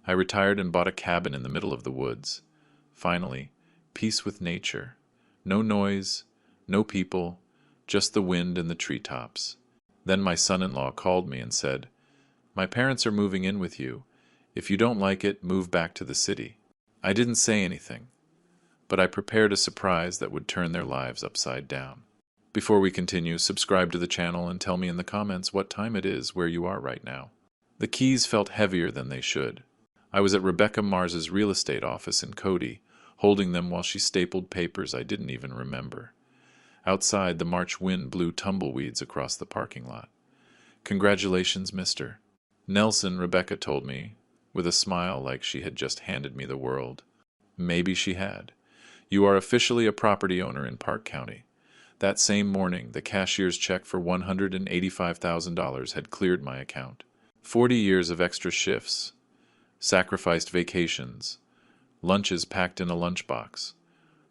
I retired and bought a cabin in the middle of the woods. Finally, peace with nature. No noise, no people, just the wind and the treetops. Then my son-in-law called me and said, "My parents are moving in with you. If you don't like it, move back to the city." I didn't say anything, but I prepared a surprise that would turn their lives upside down. Before we continue, subscribe to the channel and tell me in the comments what time it is where you are right now. The keys felt heavier than they should. I was at Rebecca Mars's real estate office in Cody, holding them while she stapled papers I didn't even remember. Outside, the March wind blew tumbleweeds across the parking lot. "Congratulations, mister." "Nelson," Rebecca told me, with a smile like she had just handed me the world. Maybe she had. "You are officially a property owner in Park County." That same morning, the cashier's check for $185,000 had cleared my account. 40 years of extra shifts, sacrificed vacations, lunches packed in a lunchbox.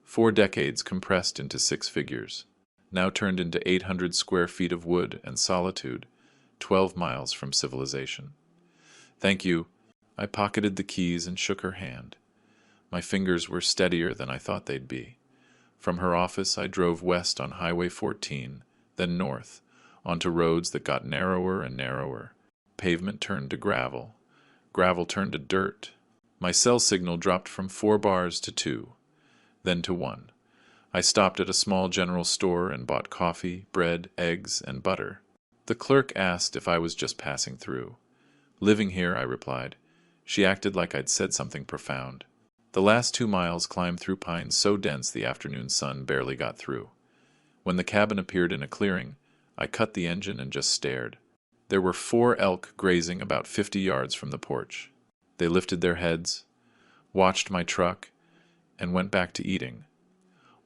4 decades compressed into 6 figures, now turned into 800 square feet of wood and solitude, 12 miles from civilization. "Thank you." I pocketed the keys and shook her hand. My fingers were steadier than I thought they'd be. From her office, I drove west on Highway 14, then north, onto roads that got narrower and narrower. Pavement turned to gravel. Gravel turned to dirt. My cell signal dropped from 4 bars to 2, then to 1. I stopped at a small general store and bought coffee, bread, eggs, and butter. The clerk asked if I was just passing through. "Living here," I replied. She acted like I'd said something profound. The last 2 miles climbed through pines so dense the afternoon sun barely got through. When the cabin appeared in a clearing, I cut the engine and just stared. There were 4 elk grazing about 50 yards from the porch. They lifted their heads, watched my truck, and went back to eating.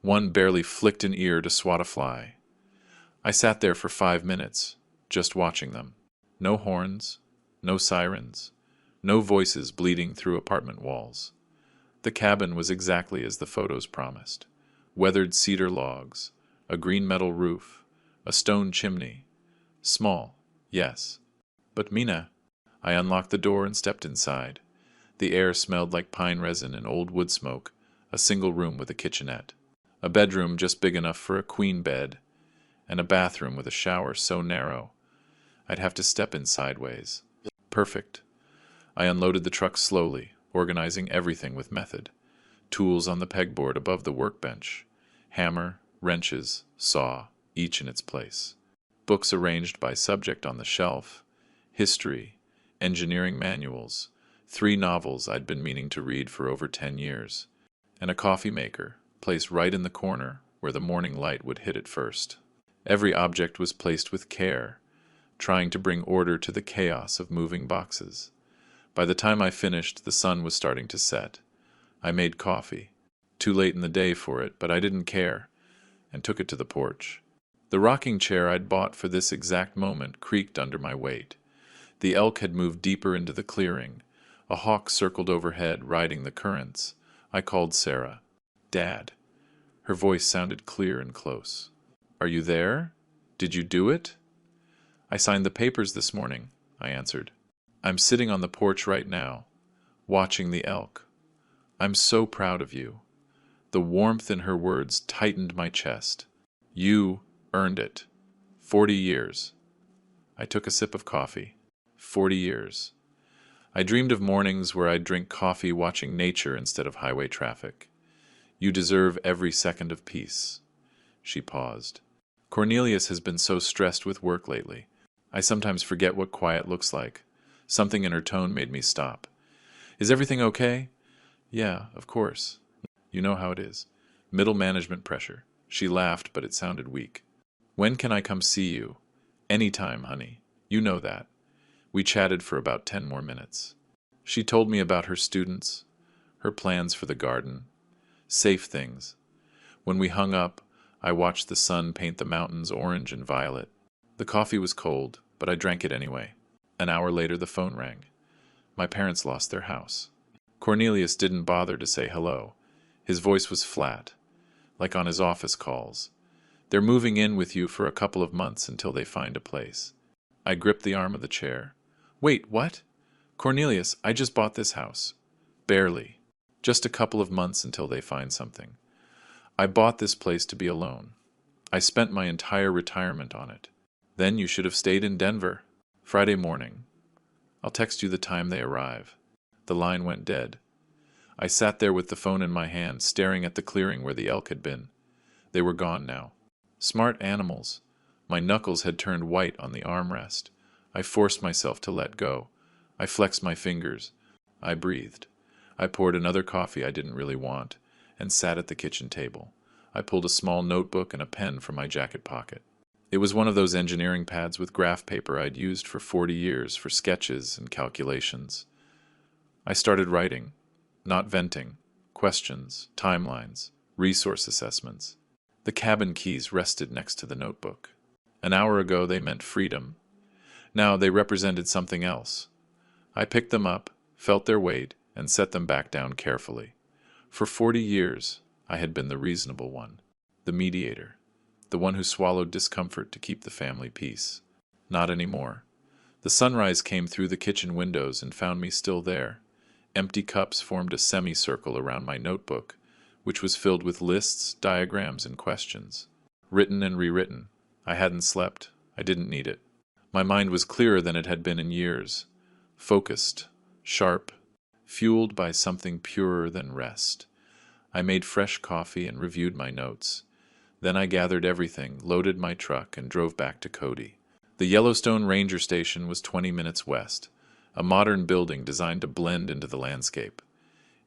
One barely flicked an ear to swat a fly. I sat there for 5 minutes, just watching them. No horns, no sirens, no voices bleeding through apartment walls. The cabin was exactly as the photos promised. Weathered cedar logs, a green metal roof, a stone chimney. Small, yes. But Mina. I unlocked the door and stepped inside. The air smelled like pine resin and old wood smoke, a single room with a kitchenette. A bedroom just big enough for a queen bed, and a bathroom with a shower so narrow I'd have to step in sideways. Perfect. I unloaded the truck slowly, organizing everything with method. Tools on the pegboard above the workbench. Hammer, wrenches, saw, each in its place. Books arranged by subject on the shelf. History, engineering manuals, 3 novels I'd been meaning to read for over 10 years, and a coffee maker, placed right in the corner where the morning light would hit it first. Every object was placed with care, trying to bring order to the chaos of moving boxes. By the time I finished, the sun was starting to set. I made coffee. Too late in the day for it, but I didn't care, and took it to the porch. The rocking chair I'd bought for this exact moment creaked under my weight. The elk had moved deeper into the clearing. A hawk circled overhead, riding the currents. I called Sarah. "Dad." Her voice sounded clear and close. "Are you there? Did you do it?" "I signed the papers this morning," I answered. "I'm sitting on the porch right now, watching the elk. I'm so proud of you." The warmth in her words tightened my chest. "You earned it. 40 years." I took a sip of coffee. 40 years. I dreamed of mornings where I'd drink coffee watching nature instead of highway traffic. "You deserve every second of peace." She paused. "Cornelius has been so stressed with work lately. I sometimes forget what quiet looks like." Something in her tone made me stop. "Is everything okay?" "Yeah, of course. You know how it is. Middle management pressure." She laughed, but it sounded weak. "When can I come see you?" "Anytime, honey. You know that." We chatted for about 10 more minutes. She told me about her students, her plans for the garden, safe things. When we hung up, I watched the sun paint the mountains orange and violet. The coffee was cold, but I drank it anyway. An hour later, the phone rang. My parents lost their house. Cornelius didn't bother to say hello. His voice was flat, like on his office calls. "They're moving in with you for a couple of months until they find a place." I gripped the arm of the chair. "Wait, what?" Cornelius, I just bought this house. Barely. Just a couple of months until they find something. I bought this place to be alone. I spent my entire retirement on it. Then you should have stayed in Denver. Friday morning. I'll text you the time they arrive. The line went dead. I sat there with the phone in my hand, staring at the clearing where the elk had been. They were gone now. Smart animals. My knuckles had turned white on the armrest. I forced myself to let go. I flexed my fingers. I breathed. I poured another coffee I didn't really want, and sat at the kitchen table. I pulled a small notebook and a pen from my jacket pocket. It was one of those engineering pads with graph paper I'd used for 40 years for sketches and calculations. I started writing, not venting, questions, timelines, resource assessments. The cabin keys rested next to the notebook. An hour ago they meant freedom. Now they represented something else. I picked them up, felt their weight, and set them back down carefully. For 40 years, I had been the reasonable one, the mediator, the one who swallowed discomfort to keep the family peace. Not anymore. The sunrise came through the kitchen windows and found me still there. Empty cups formed a semicircle around my notebook, which was filled with lists, diagrams, and questions. Written and rewritten. I hadn't slept. I didn't need it. My mind was clearer than it had been in years. Focused, sharp, fueled by something purer than rest. I made fresh coffee and reviewed my notes. Then I gathered everything, loaded my truck, and drove back to Cody. The Yellowstone Ranger Station was 20 minutes west, a modern building designed to blend into the landscape.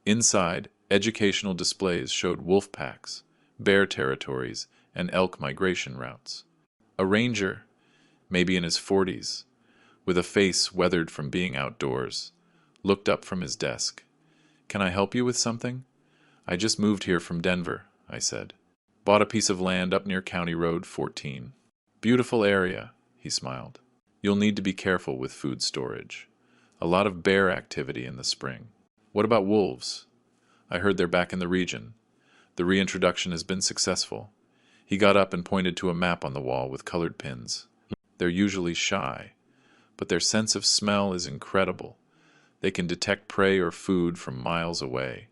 Inside, educational displays showed wolf packs, bear territories, and elk migration routes. A ranger, maybe in his 40s, with a face weathered from being outdoors, looked up from his desk. "Can I help you with something?" "I just moved here from Denver," I said. "Bought a piece of land up near County Road 14. "Beautiful area," he smiled. "You'll need to be careful with food storage. A lot of bear activity in the spring." "What about wolves?" "I heard they're back in the region. The reintroduction has been successful." He got up and pointed to a map on the wall with colored pins. "They're usually shy, but their sense of smell is incredible. They can detect prey or food from miles away.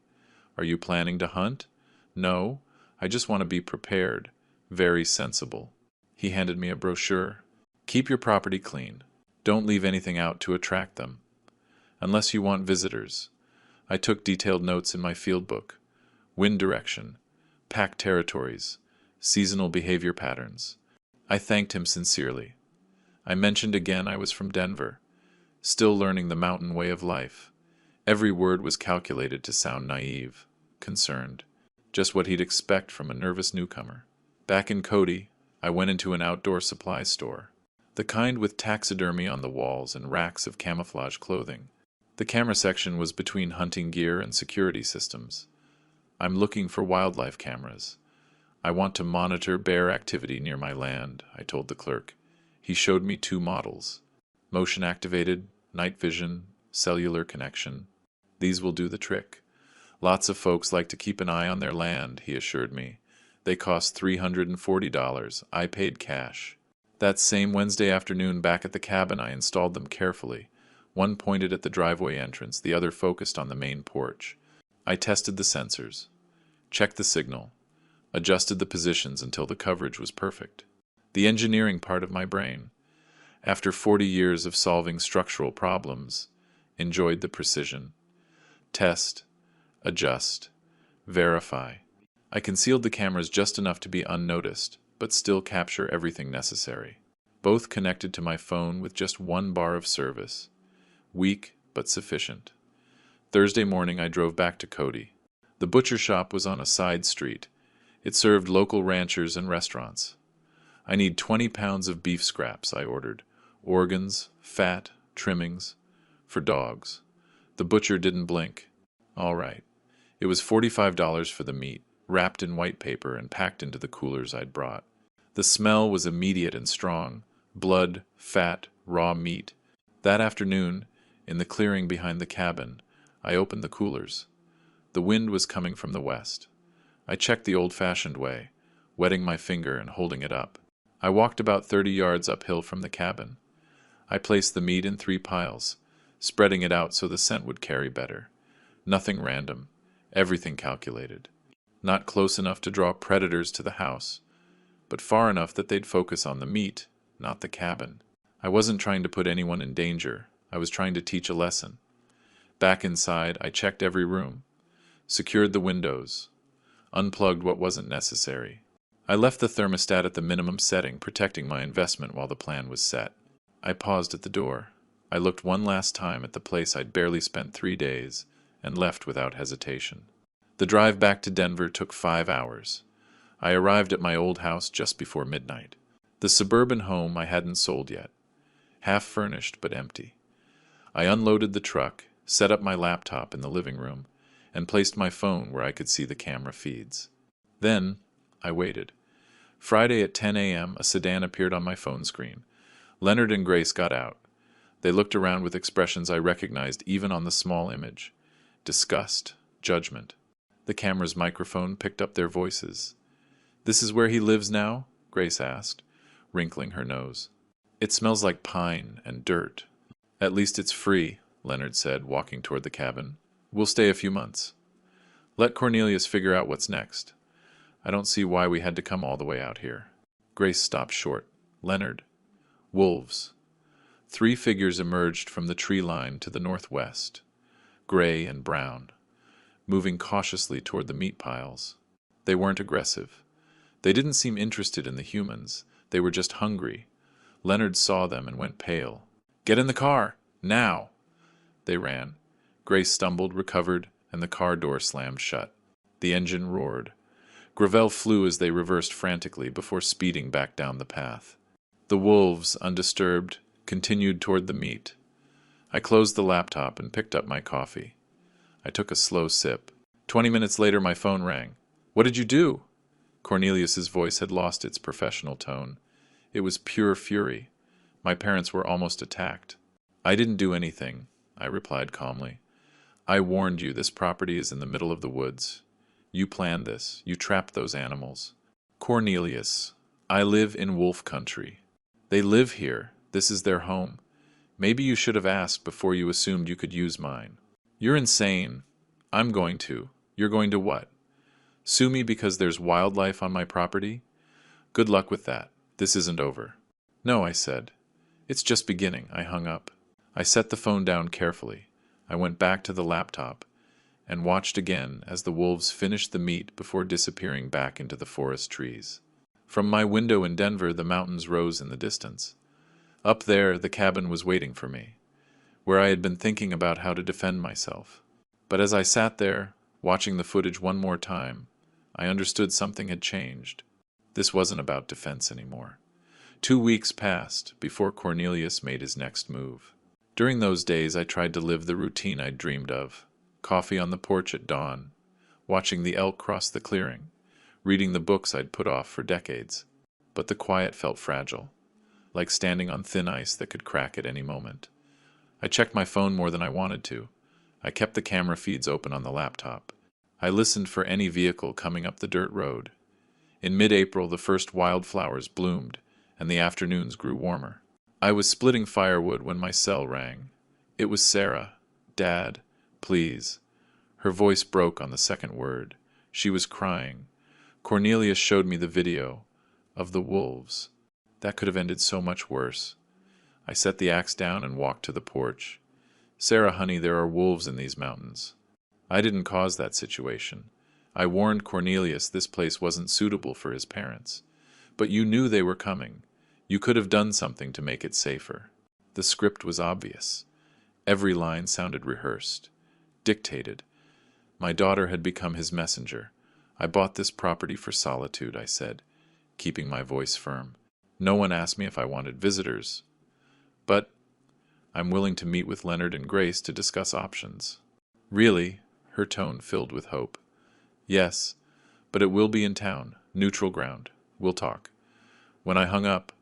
Are you planning to hunt?" "No, I just want to be prepared." "Very sensible." He handed me a brochure. "Keep your property clean. Don't leave anything out to attract them. Unless you want visitors." I took detailed notes in my field book. Wind direction, pack territories, seasonal behavior patterns. I thanked him sincerely. I mentioned again I was from Denver, still learning the mountain way of life. Every word was calculated to sound naive, concerned, just what he'd expect from a nervous newcomer. Back in Cody, I went into an outdoor supply store, the kind with taxidermy on the walls and racks of camouflage clothing. The camera section was between hunting gear and security systems. "I'm looking for wildlife cameras. I want to monitor bear activity near my land," I told the clerk. He showed me 2 models. Motion-activated, night vision, cellular connection. "These will do the trick. Lots of folks like to keep an eye on their land," he assured me. "They cost $340. I paid cash." That same Wednesday afternoon back at the cabin, I installed them carefully. One pointed at the driveway entrance, the other focused on the main porch. I tested the sensors, checked the signal, adjusted the positions until the coverage was perfect. The engineering part of my brain, after 40 years of solving structural problems, enjoyed the precision. Test, adjust, verify. I concealed the cameras just enough to be unnoticed, but still capture everything necessary. Both connected to my phone with just 1 bar of service. Weak, but sufficient. Thursday morning I drove back to Cody. The butcher shop was on a side street. It served local ranchers and restaurants. "I need 20 pounds of beef scraps," I ordered. "Organs, fat, trimmings. For dogs." The butcher didn't blink. All right. It was $45 for the meat, wrapped in white paper and packed into the coolers I'd brought. The smell was immediate and strong. Blood, fat, raw meat. That afternoon, in the clearing behind the cabin, I opened the coolers. The wind was coming from the west. I checked the old-fashioned way, wetting my finger and holding it up. I walked about 30 yards uphill from the cabin. I placed the meat in 3 piles, spreading it out so the scent would carry better. Nothing random, everything calculated. Not close enough to draw predators to the house, but far enough that they'd focus on the meat, not the cabin. I wasn't trying to put anyone in danger. I was trying to teach a lesson. Back inside, I checked every room, secured the windows, unplugged what wasn't necessary. I left the thermostat at the minimum setting, protecting my investment while the plan was set. I paused at the door. I looked one last time at the place I'd barely spent 3 days and left without hesitation. The drive back to Denver took 5 hours. I arrived at my old house just before midnight. The suburban home I hadn't sold yet, half furnished but empty. I unloaded the truck, set up my laptop in the living room, and placed my phone where I could see the camera feeds. Then, I waited. Friday at 10 a.m., a sedan appeared on my phone screen. Leonard and Grace got out. They looked around with expressions I recognized even on the small image. Disgust, judgment. The camera's microphone picked up their voices. "This is where he lives now?" Grace asked, wrinkling her nose. "It smells like pine and dirt." "At least it's free," Leonard said, walking toward the cabin. "We'll stay a few months. Let Cornelius figure out what's next. I don't see why we had to come all the way out here." Grace stopped short. "Leonard." "Wolves." 3 figures emerged from the tree line to the northwest, gray and brown, moving cautiously toward the meat piles. They weren't aggressive. They didn't seem interested in the humans. They were just hungry. Leonard saw them and went pale. "Get in the car! Now!" They ran. Grace stumbled, recovered, and the car door slammed shut. The engine roared. Gravel flew as they reversed frantically before speeding back down the path. The wolves, undisturbed, continued toward the meat. I closed the laptop and picked up my coffee. I took a slow sip. 20 minutes later, my phone rang. "What did you do?" Cornelius's voice had lost its professional tone. It was pure fury. My parents were almost attacked. "I didn't do anything," I replied calmly. "I warned you this property is in the middle of the woods. You planned this. You trapped those animals." "Cornelius, I live in wolf country. They live here. This is their home. Maybe you should have asked before you assumed you could use mine." "You're insane." "I'm going to." "You're going to what? Sue me because there's wildlife on my property? Good luck with that. This isn't over." "No," I said. "It's just beginning." I hung up. I set the phone down carefully. I went back to the laptop and watched again as the wolves finished the meat before disappearing back into the forest trees. From my window in Denver, the mountains rose in the distance. Up there, the cabin was waiting for me, where I had been thinking about how to defend myself. But as I sat there, watching the footage one more time, I understood something had changed. This wasn't about defense anymore. 2 weeks passed before Cornelius made his next move. During those days, I tried to live the routine I'd dreamed of. Coffee on the porch at dawn, watching the elk cross the clearing, reading the books I'd put off for decades. But the quiet felt fragile, like standing on thin ice that could crack at any moment. I checked my phone more than I wanted to. I kept the camera feeds open on the laptop. I listened for any vehicle coming up the dirt road. In mid-April, the first wildflowers bloomed, and the afternoons grew warmer. I was splitting firewood when my cell rang. It was Sarah. "Dad, please." Her voice broke on the second word. She was crying. Cornelius showed me the video of the wolves. That could have ended so much worse. I set the axe down and walked to the porch. "Sarah, honey, there are wolves in these mountains. I didn't cause that situation. I warned Cornelius this place wasn't suitable for his parents. But you knew they were coming. You could have done something to make it safer." The script was obvious. Every line sounded rehearsed, dictated. My daughter had become his messenger. "I bought this property for solitude," I said, keeping my voice firm. "No one asked me if I wanted visitors. But I'm willing to meet with Leonard and Grace to discuss options." "Really?" Her tone filled with hope. "Yes, but it will be in town, neutral ground. We'll talk." When I hung up,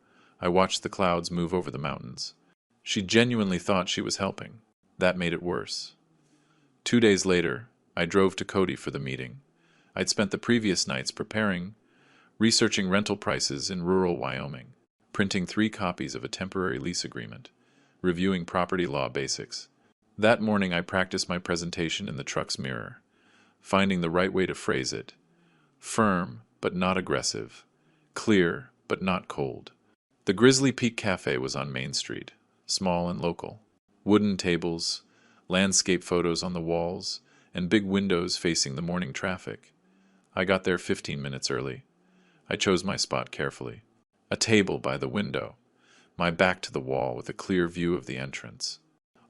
I watched the clouds move over the mountains. She genuinely thought she was helping. That made it worse. 2 days later, I drove to Cody for the meeting. I'd spent the previous nights preparing, researching rental prices in rural Wyoming, printing 3 copies of a temporary lease agreement, reviewing property law basics. That morning I practiced my presentation in the truck's mirror, finding the right way to phrase it. Firm, but not aggressive. Clear, but not cold. The Grizzly Peak Cafe was on Main Street, small and local. Wooden tables, landscape photos on the walls, and big windows facing the morning traffic. I got there 15 minutes early. I chose my spot carefully. A table by the window, my back to the wall with a clear view of the entrance.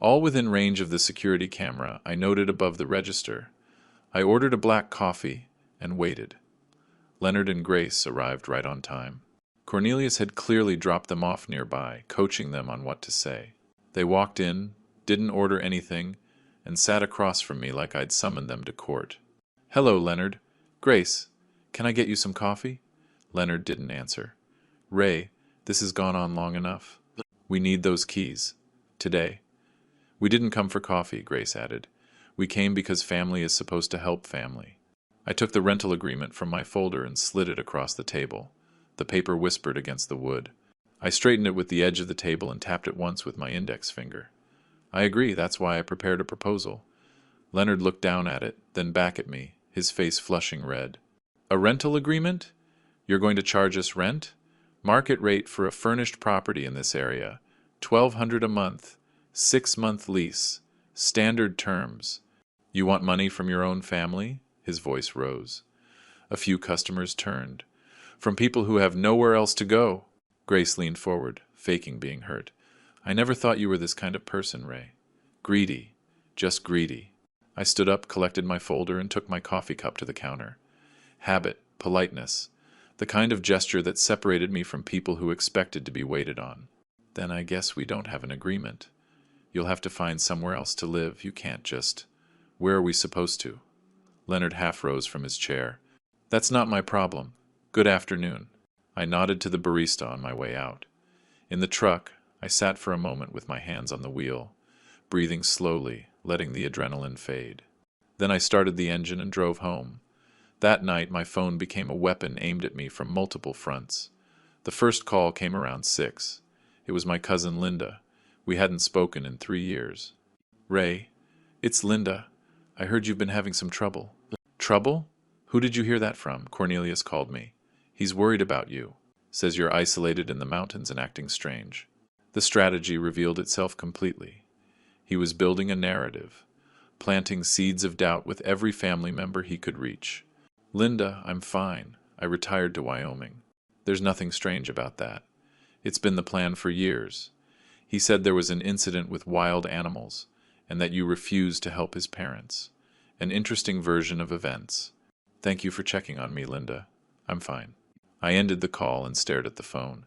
All within range of the security camera, I noted above the register. I ordered a black coffee and waited. Leonard and Grace arrived right on time. Cornelius had clearly dropped them off nearby, coaching them on what to say. They walked in, didn't order anything, and sat across from me like I'd summoned them to court. "Hello, Leonard. Grace, can I get you some coffee?" Leonard didn't answer. "Ray, this has gone on long enough. We need those keys. Today." "We didn't come for coffee," Grace added. "We came because family is supposed to help family." I took the rental agreement from my folder and slid it across the table. The paper whispered against the wood. I straightened it with the edge of the table and tapped it once with my index finger. "I agree, that's why I prepared a proposal." Leonard looked down at it, then back at me, his face flushing red. "A rental agreement? You're going to charge us rent? Market rate for a furnished property in this area. $1,200 a month. 6-month lease. Standard terms. You want money from your own family?" His voice rose. A few customers turned. "From people who have nowhere else to go." Grace leaned forward, faking being hurt. "I never thought you were this kind of person, Ray. Greedy. Just greedy." I stood up, collected my folder, and took my coffee cup to the counter. Habit, politeness, the kind of gesture that separated me from people who expected to be waited on. "Then I guess we don't have an agreement. You'll have to find somewhere else to live. You can't just... Where are we supposed to?" Leonard half rose from his chair. "That's not my problem. Good afternoon." I nodded to the barista on my way out. In the truck, I sat for a moment with my hands on the wheel, breathing slowly, letting the adrenaline fade. Then I started the engine and drove home. That night, my phone became a weapon aimed at me from multiple fronts. The first call came around 6. It was my cousin Linda. We hadn't spoken in 3 years. "Ray, it's Linda. I heard you've been having some trouble." "Trouble? Who did you hear that from?" Cornelius called me. "He's worried about you. Says you're isolated in the mountains and acting strange." The strategy revealed itself completely. He was building a narrative, planting seeds of doubt with every family member he could reach. "Linda, I'm fine. I retired to Wyoming." "There's nothing strange about that. It's been the plan for years." He said there was an incident with wild animals, and that you refused to help his parents. An interesting version of events. "Thank you for checking on me, Linda. I'm fine." I ended the call and stared at the phone.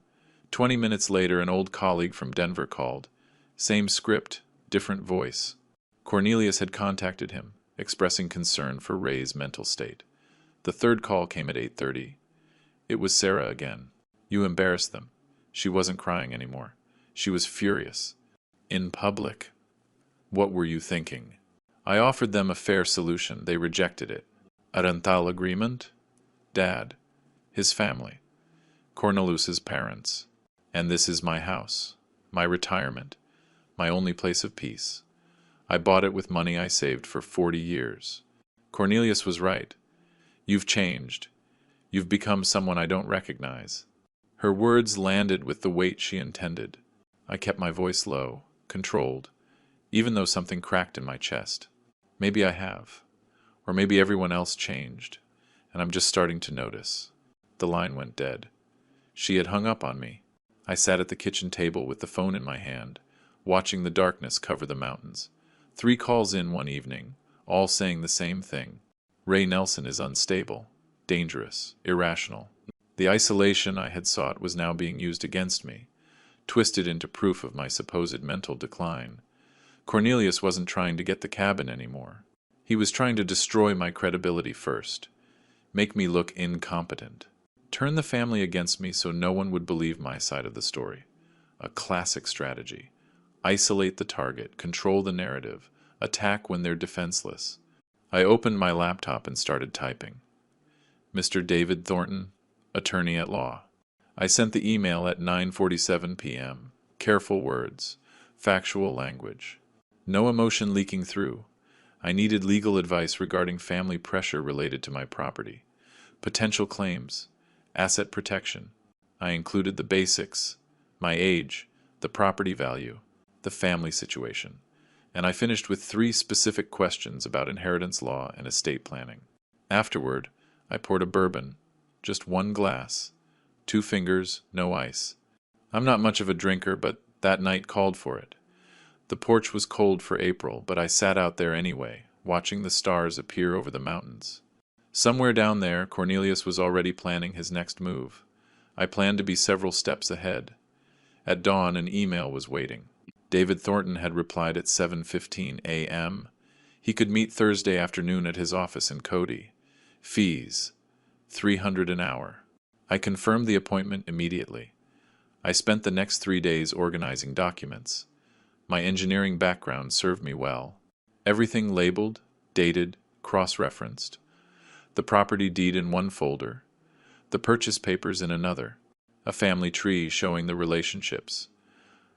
20 minutes later, an old colleague from Denver called. Same script, different voice. Cornelius had contacted him, expressing concern for Ray's mental state. The third call came at 8:30. It was Sarah again. "You embarrassed them." She wasn't crying anymore. She was furious. "In public. What were you thinking?" I offered them a fair solution. They rejected it. "A rental agreement?" "Dad. His family. Cornelius's parents. And this is my house. My retirement. My only place of peace. I bought it with money I saved for 40 years. Cornelius was right. You've changed. You've become someone I don't recognize." Her words landed with the weight she intended. I kept my voice low, controlled, even though something cracked in my chest. Maybe I have. Or maybe everyone else changed, and I'm just starting to notice. The line went dead. She had hung up on me. I sat at the kitchen table with the phone in my hand, watching the darkness cover the mountains. 3 calls in one evening, all saying the same thing. Ray Nelson is unstable, dangerous, irrational. The isolation I had sought was now being used against me, twisted into proof of my supposed mental decline. Cornelius wasn't trying to get the cabin anymore. He was trying to destroy my credibility first, make me look incompetent, turn the family against me so no one would believe my side of the story. A classic strategy. Isolate the target, control the narrative, attack when they're defenseless. I opened my laptop and started typing. "Mr. David Thornton, attorney at law." I sent the email at 9:47 p.m. Careful words, factual language. No emotion leaking through. I needed legal advice regarding family pressure related to my property, potential claims, asset protection. I included the basics, my age, the property value, the family situation, and I finished with 3 specific questions about inheritance law and estate planning. Afterward, I poured a bourbon, just 1 glass, 2 fingers, no ice. I'm not much of a drinker, but that night called for it. The porch was cold for April, but I sat out there anyway, watching the stars appear over the mountains. Somewhere down there, Cornelius was already planning his next move. I planned to be several steps ahead. At dawn, an email was waiting. David Thornton had replied at 7:15 a.m. He could meet Thursday afternoon at his office in Cody. Fees, $300 an hour. I confirmed the appointment immediately. I spent the next 3 days organizing documents. My engineering background served me well. Everything labeled, dated, cross-referenced. The property deed in one folder, the purchase papers in another, a family tree showing the relationships,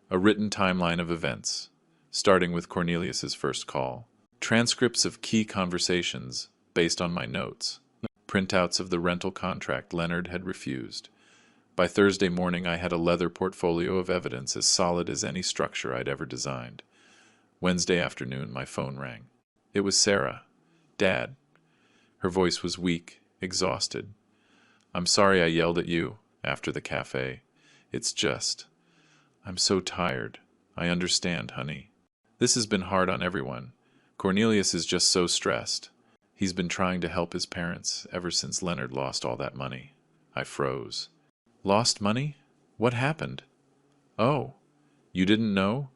a written timeline of events, starting with Cornelius's first call, transcripts of key conversations based on my notes, printouts of the rental contract Leonard had refused. By Thursday morning, I had a leather portfolio of evidence as solid as any structure I'd ever designed. Wednesday afternoon, my phone rang. It was Sarah. Dad. Her voice was weak, exhausted. I'm sorry I yelled at you after the cafe. It's just, I'm so tired. I understand, honey. This has been hard on everyone. Cornelius is just so stressed. He's been trying to help his parents ever since Leonard lost all that money. I froze. Lost money? What happened? Oh, you didn't know?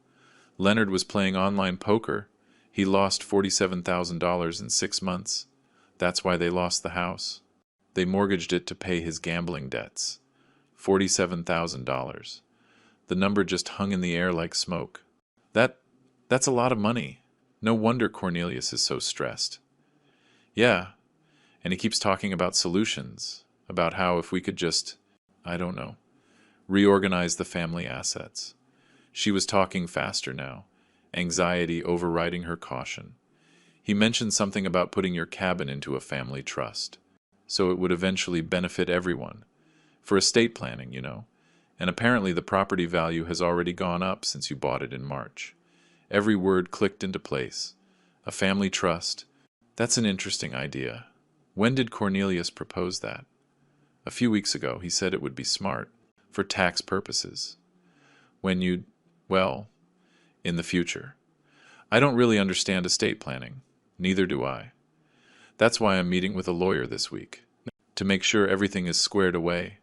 Leonard was playing online poker. He lost $47,000 in 6 months. That's why they lost the house. They mortgaged it to pay his gambling debts. $47,000. The number just hung in the air like smoke. That's a lot of money. No wonder Cornelius is so stressed. Yeah, and he keeps talking about solutions, about how if we could just, I don't know, reorganize the family assets. She was talking faster now, anxiety overriding her caution. He mentioned something about putting your cabin into a family trust, so it would eventually benefit everyone. For estate planning, you know. And apparently the property value has already gone up since you bought it in March. Every word clicked into place. A family trust. That's an interesting idea. When did Cornelius propose that? A few weeks ago. He said it would be smart, for tax purposes. Well, in the future. I don't really understand estate planning. Neither do I. That's why I'm meeting with a lawyer this week, to make sure everything is squared away.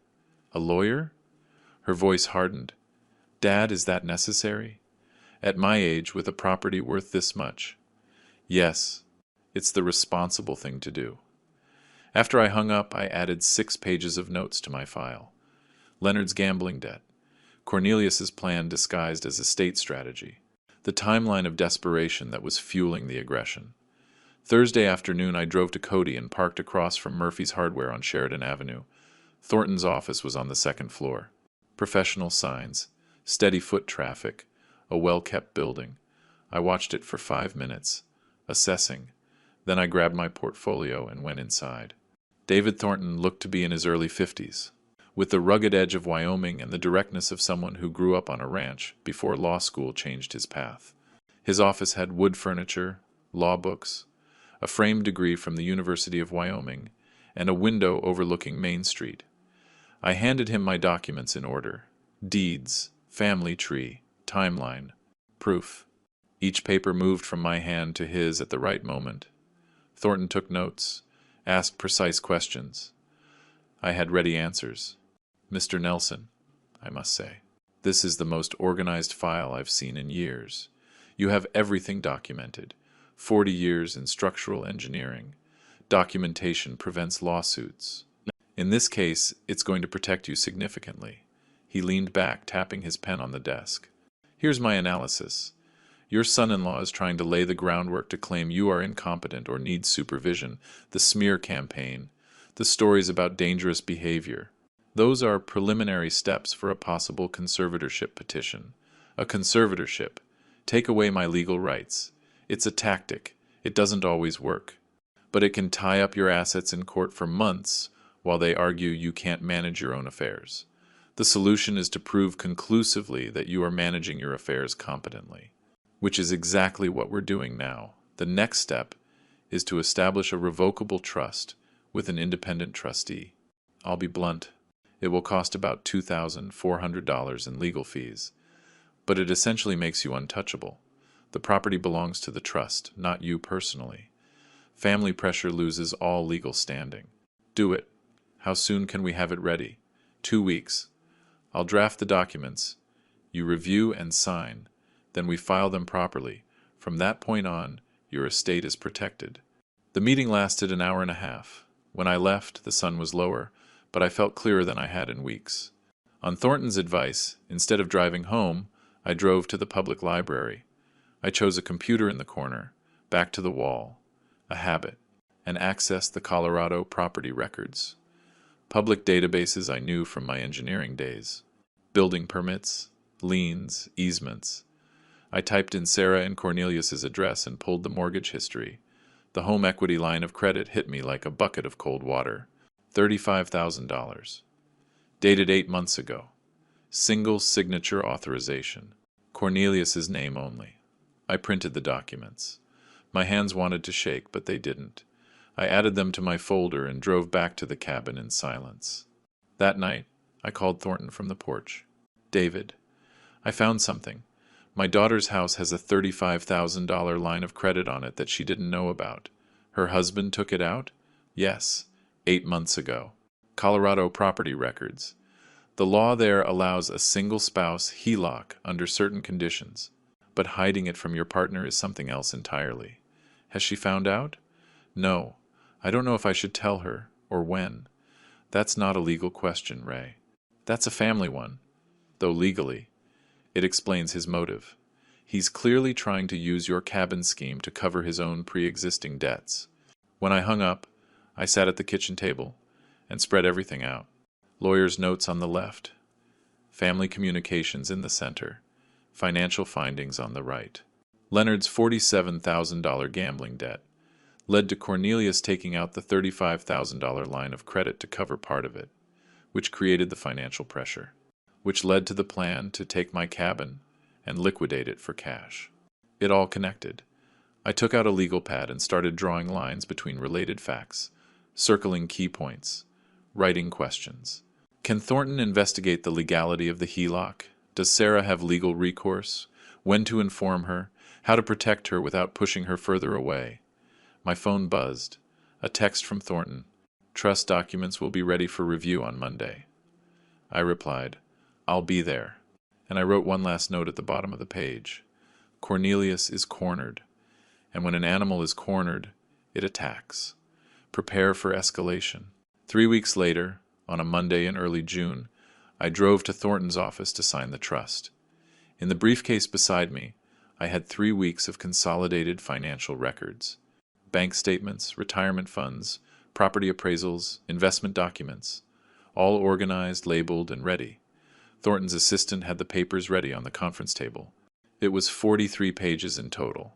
A lawyer? Her voice hardened. Dad, is that necessary? At my age, with a property worth this much? Yes, it's the responsible thing to do. After I hung up, I added 6 pages of notes to my file. Leonard's gambling debt. Cornelius's plan disguised as estate strategy. The timeline of desperation that was fueling the aggression. Thursday afternoon, I drove to Cody and parked across from Murphy's Hardware on Sheridan Avenue. Thornton's office was on the 2nd floor. Professional signs, steady foot traffic, a well-kept building. I watched it for 5 minutes, assessing. Then I grabbed my portfolio and went inside. David Thornton looked to be in his early 50s, with the rugged edge of Wyoming and the directness of someone who grew up on a ranch before law school changed his path. His office had wood furniture, law books, a framed degree from the University of Wyoming, and a window overlooking Main Street. I handed him my documents in order: deeds, family tree, timeline, proof. Each paper moved from my hand to his at the right moment. Thornton took notes, asked precise questions. I had ready answers. Mr. Nelson, I must say, this is the most organized file I've seen in years. You have everything documented. 40 years in structural engineering. Documentation prevents lawsuits. In this case, it's going to protect you significantly. He leaned back, tapping his pen on the desk. Here's my analysis. Your son-in-law is trying to lay the groundwork to claim you are incompetent or need supervision. The smear campaign, the stories about dangerous behavior. Those are preliminary steps for a possible conservatorship petition. A conservatorship, Take away my legal rights. It's a tactic. It doesn't always work. But it can tie up your assets in court for months while they argue you can't manage your own affairs. The solution is to prove conclusively that you are managing your affairs competently, which is exactly what we're doing now. The next step is to establish a revocable trust with an independent trustee. I'll be blunt. It will cost about $2,400 in legal fees, but it essentially makes you untouchable. The property belongs to the trust, not you personally. Family pressure loses all legal standing. Do it. How soon can we have it ready? 2 weeks. I'll draft the documents. You review and sign. Then we file them properly. From that point on, your estate is protected. The meeting lasted an hour and a half. When I left, the sun was lower, but I felt clearer than I had in weeks. On Thornton's advice, instead of driving home, I drove to the public library. I chose a computer in the corner, back to the wall, a habit, and accessed the Colorado property records. Public databases I knew from my engineering days. Building permits, liens, easements. I typed in Sarah and Cornelius's address and pulled the mortgage history. The home equity line of credit hit me like a bucket of cold water. $35,000. Dated 8 months ago. Single signature authorization. Cornelius's name only. I printed the documents. My hands wanted to shake, but they didn't. I added them to my folder and drove back to the cabin in silence. That night, I called Thornton from the porch. David, I found something. My daughter's house has a $35,000 line of credit on it that she didn't know about. Her husband took it out? Yes, 8 months ago. Colorado property records. The law there allows a single spouse HELOC under certain conditions, but hiding it from your partner is something else entirely. Has she found out? No. I don't know if I should tell her, or when. That's not a legal question, Ray. That's a family one, though legally. It explains his motive. He's clearly trying to use your cabin scheme to cover his own pre-existing debts. When I hung up, I sat at the kitchen table and spread everything out. Lawyer's notes on the left, family communications in the center, financial findings on the right. Leonard's $47,000 gambling debt led to Cornelius taking out the $35,000 line of credit to cover part of it, which created the financial pressure, which led to the plan to take my cabin and liquidate it for cash. It all connected. I took out a legal pad and started drawing lines between related facts, circling key points, writing questions. Can Thornton investigate the legality of the HELOC? Does Sarah have legal recourse? When to inform her? How to protect her without pushing her further away? My phone buzzed. A text from Thornton. Trust documents will be ready for review on Monday. I replied, I'll be there. And I wrote one last note at the bottom of the page. Cornelius is cornered. And when an animal is cornered, it attacks. Prepare for escalation. 3 weeks later, on a Monday in early June, I drove to Thornton's office to sign the trust. In the briefcase beside me, I had 3 weeks of consolidated financial records. Bank statements, retirement funds, property appraisals, investment documents, all organized, labeled, and ready. Thornton's assistant had the papers ready on the conference table. It was 43 pages in total,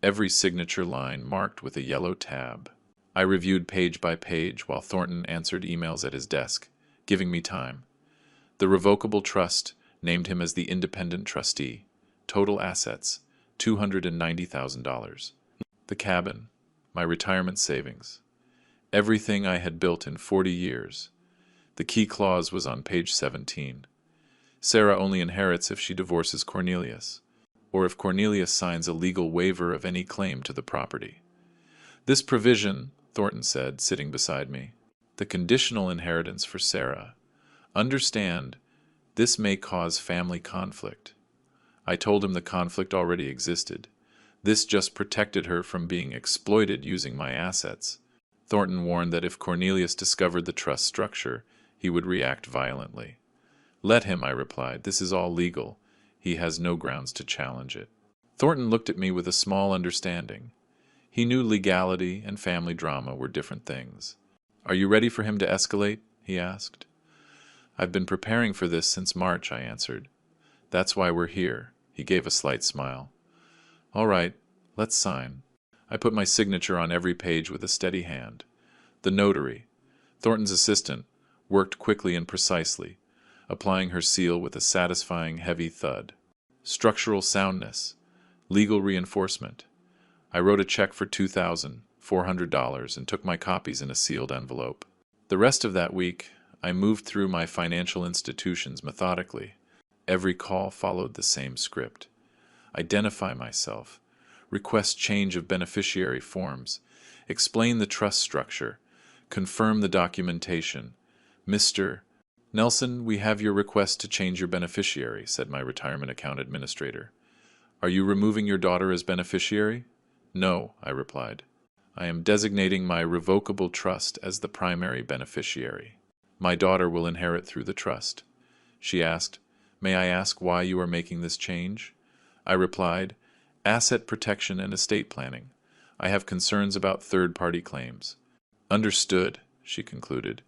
every signature line marked with a yellow tab. I reviewed page by page while Thornton answered emails at his desk, giving me time. The revocable trust named him as the independent trustee. Total assets, $290,000. The cabin, my retirement savings, everything I had built in 40 years. The key clause was on page 17. Sarah only inherits if she divorces Cornelius, or if Cornelius signs a legal waiver of any claim to the property. This provision, Thornton said, sitting beside me, the conditional inheritance for Sarah. Understand, this may cause family conflict. I told him the conflict already existed. This just protected her from being exploited using my assets. Thornton warned that if Cornelius discovered the trust structure, he would react violently. Let him, I replied. This is all legal. He has no grounds to challenge it. Thornton looked at me with a small understanding. He knew legality and family drama were different things. Are you ready for him to escalate? He asked. I've been preparing for this since March, I answered. That's why we're here. He gave a slight smile. All right, let's sign. I put my signature on every page with a steady hand. The notary, Thornton's assistant, worked quickly and precisely, applying her seal with a satisfying heavy thud. Structural soundness, legal reinforcement. I wrote a check for $2,400 and took my copies in a sealed envelope. The rest of that week, I moved through my financial institutions methodically. Every call followed the same script. Identify myself, request change of beneficiary forms, explain the trust structure, confirm the documentation. Mr. Nelson, we have your request to change your beneficiary, said my retirement account administrator. Are you removing your daughter as beneficiary? No, I replied. I am designating my revocable trust as the primary beneficiary. My daughter will inherit through the trust. She asked, May I ask why you are making this change? I replied, Asset protection and estate planning. I have concerns about third-party claims. Understood, she concluded.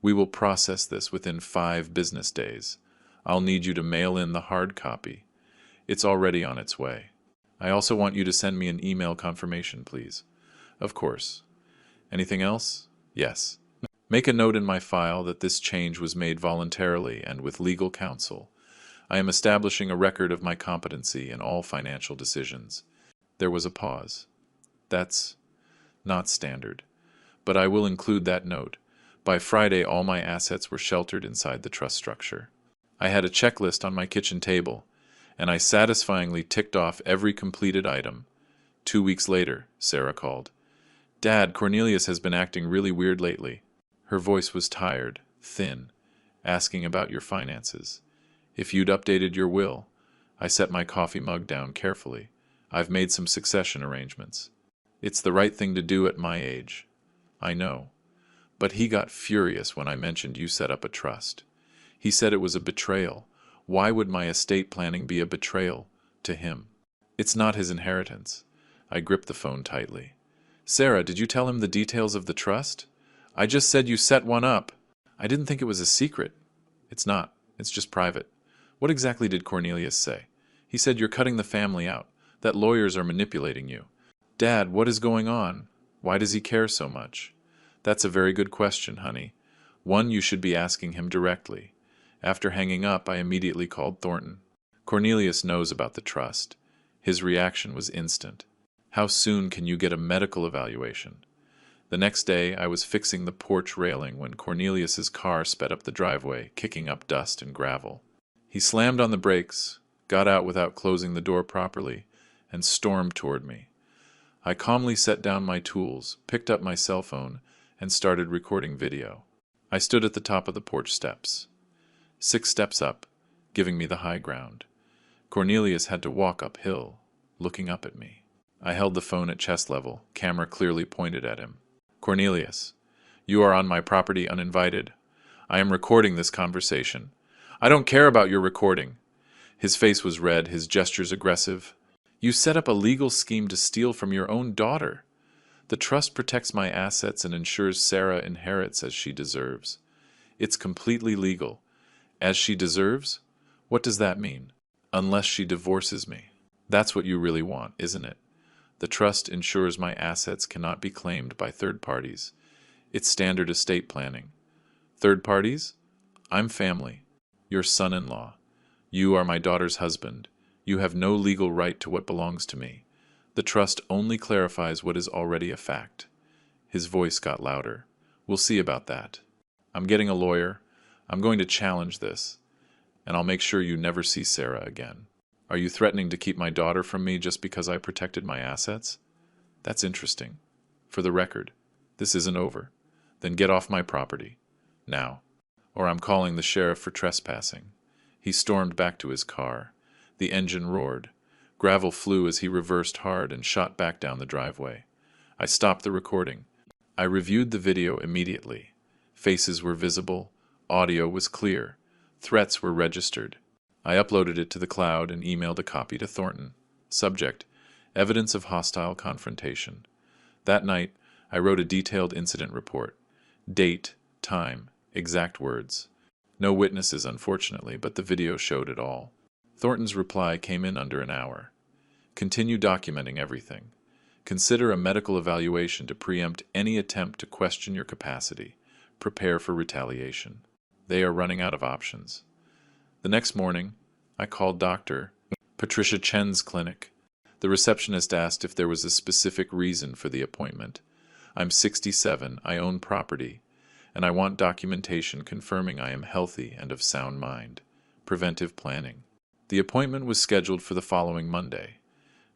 We will process this within 5 business days. I'll need you to mail in the hard copy. It's already on its way. I also want you to send me an email confirmation, please. Of course. Anything else? Yes. Make a note in my file that this change was made voluntarily and with legal counsel. I am establishing a record of my competency in all financial decisions. There was a pause. That's not standard, but I will include that note. By Friday, all my assets were sheltered inside the trust structure. I had a checklist on my kitchen table, and I satisfyingly ticked off every completed item. 2 weeks later, Sarah called. Dad, Cornelius has been acting really weird lately. Her voice was tired, thin, asking about your finances. If you'd updated your will. I set my coffee mug down carefully. I've made some succession arrangements. It's the right thing to do at my age. I know. But he got furious when I mentioned you set up a trust. He said it was a betrayal. Why would my estate planning be a betrayal to him? It's not his inheritance. I gripped the phone tightly. Sarah, did you tell him the details of the trust? I just said you set one up. I didn't think it was a secret. It's not. It's just private. What exactly did Cornelius say? He said you're cutting the family out, that lawyers are manipulating you. Dad, what is going on? Why does he care so much? That's a very good question, honey. One you should be asking him directly. After hanging up, I immediately called Thornton. Cornelius knows about the trust. His reaction was instant. How soon can you get a medical evaluation? The next day, I was fixing the porch railing when Cornelius's car sped up the driveway, kicking up dust and gravel. He slammed on the brakes, got out without closing the door properly, and stormed toward me. I calmly set down my tools, picked up my cell phone, and started recording video. I stood at the top of the porch steps. 6 steps up, giving me the high ground. Cornelius had to walk uphill, looking up at me. I held the phone at chest level, camera clearly pointed at him. Cornelius, you are on my property uninvited. I am recording this conversation. I don't care about your recording. His face was red, his gestures aggressive. You set up a legal scheme to steal from your own daughter. The trust protects my assets and ensures Sarah inherits as she deserves. It's completely legal. As she deserves? What does that mean? Unless she divorces me. That's what you really want, isn't it? The trust ensures my assets cannot be claimed by third parties. It's standard estate planning. Third parties? I'm family. Your son-in-law. You are my daughter's husband. You have no legal right to what belongs to me. The trust only clarifies what is already a fact. His voice got louder. We'll see about that. I'm getting a lawyer. I'm going to challenge this. And I'll make sure you never see Sarah again. Are you threatening to keep my daughter from me just because I protected my assets? That's interesting. For the record, this isn't over. Then get off my property. Now. Or I'm calling the sheriff for trespassing. He stormed back to his car. The engine roared. Gravel flew as he reversed hard and shot back down the driveway. I stopped the recording. I reviewed the video immediately. Faces were visible. Audio was clear. Threats were registered. I uploaded it to the cloud and emailed a copy to Thornton. Subject: Evidence of hostile confrontation. That night, I wrote a detailed incident report. Date, time, exact words. No witnesses, unfortunately, but the video showed it all. Thornton's reply came in under an hour. Continue documenting everything. Consider a medical evaluation to preempt any attempt to question your capacity. Prepare for retaliation. They are running out of options. The next morning, I called Dr. Patricia Chen's clinic. The receptionist asked if there was a specific reason for the appointment. I'm 67, I own property, and I want documentation confirming I am healthy and of sound mind. Preventive planning. The appointment was scheduled for the following Monday.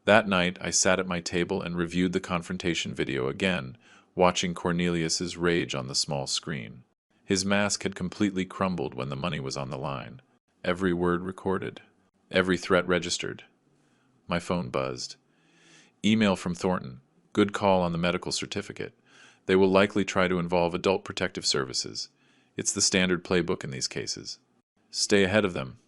That night, I sat at my table and reviewed the confrontation video again, watching Cornelius's rage on the small screen. His mask had completely crumbled when the money was on the line. Every word recorded. Every threat registered. My phone buzzed. Email from Thornton. Good call on the medical certificate. They will likely try to involve Adult Protective Services. It's the standard playbook in these cases. Stay ahead of them,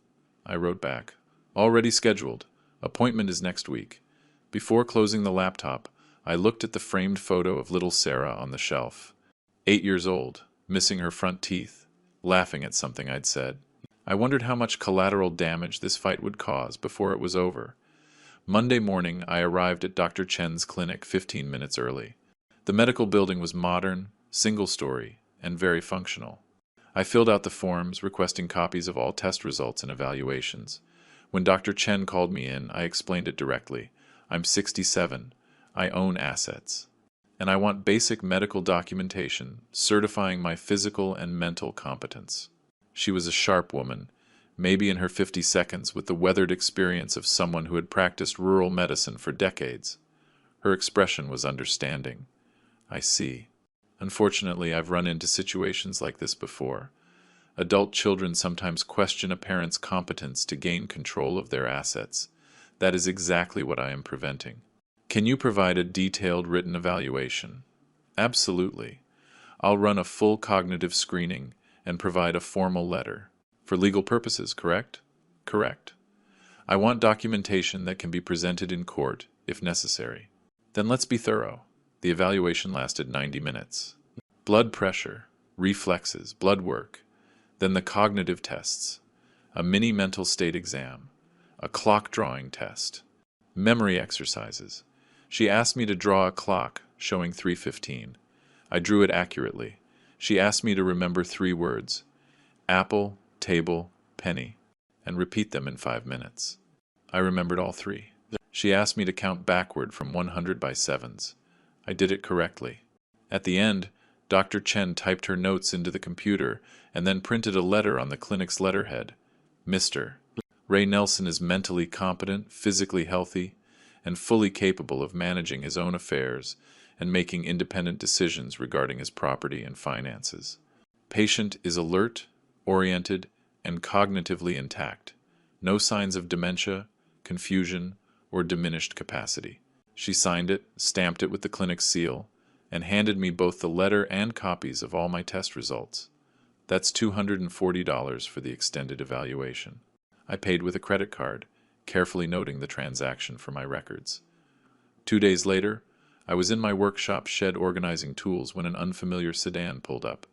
I wrote back. Already scheduled. Appointment is next week. Before closing the laptop, I looked at the framed photo of little Sarah on the shelf. 8 years old, missing her front teeth, laughing at something I'd said. I wondered how much collateral damage this fight would cause before it was over. Monday morning, I arrived at Dr. Chen's clinic 15 minutes early. The medical building was modern, single-story, and very functional. I filled out the forms, requesting copies of all test results and evaluations. When Dr. Chen called me in, I explained it directly. I'm 67. I own assets. And I want basic medical documentation certifying my physical and mental competence. She was a sharp woman, maybe in her 50 seconds, with the weathered experience of someone who had practiced rural medicine for decades. Her expression was understanding. I see. Unfortunately, I've run into situations like this before. Adult children sometimes question a parent's competence to gain control of their assets. That is exactly what I am preventing. Can you provide a detailed written evaluation? Absolutely. I'll run a full cognitive screening and provide a formal letter. For legal purposes, correct? Correct. I want documentation that can be presented in court, if necessary. Then let's be thorough. The evaluation lasted 90 minutes. Blood pressure, reflexes, blood work, then the cognitive tests, a mini mental state exam, a clock drawing test, memory exercises. She asked me to draw a clock showing 3:15. I drew it accurately. She asked me to remember 3 words, apple, table, penny, and repeat them in 5 minutes. I remembered all 3. She asked me to count backward from 100 by 7s. I did it correctly. At the end, Dr. Chen typed her notes into the computer and then printed a letter on the clinic's letterhead. Mr. Ray Nelson is mentally competent, physically healthy, and fully capable of managing his own affairs and making independent decisions regarding his property and finances. Patient is alert, oriented, and cognitively intact. No signs of dementia, confusion, or diminished capacity. She signed it, stamped it with the clinic's seal, and handed me both the letter and copies of all my test results. That's $240 for the extended evaluation. I paid with a credit card, carefully noting the transaction for my records. 2 days later, I was in my workshop shed organizing tools when an unfamiliar sedan pulled up.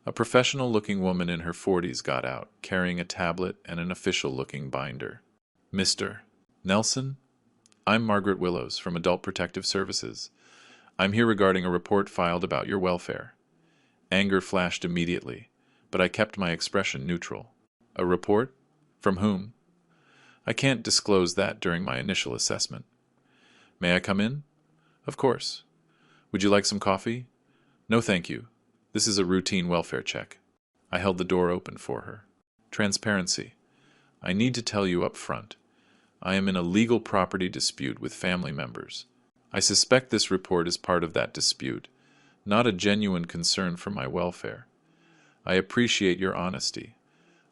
A professional-looking woman in her 40s got out, carrying a tablet and an official-looking binder. Mr. Nelson? I'm Margaret Willows from Adult Protective Services. I'm here regarding a report filed about your welfare. Anger flashed immediately, but I kept my expression neutral. A report? From whom? I can't disclose that during my initial assessment. May I come in? Of course. Would you like some coffee? No, thank you. This is a routine welfare check. I held the door open for her. Transparency. I need to tell you up front. I am in a legal property dispute with family members. I suspect this report is part of that dispute, not a genuine concern for my welfare. I appreciate your honesty.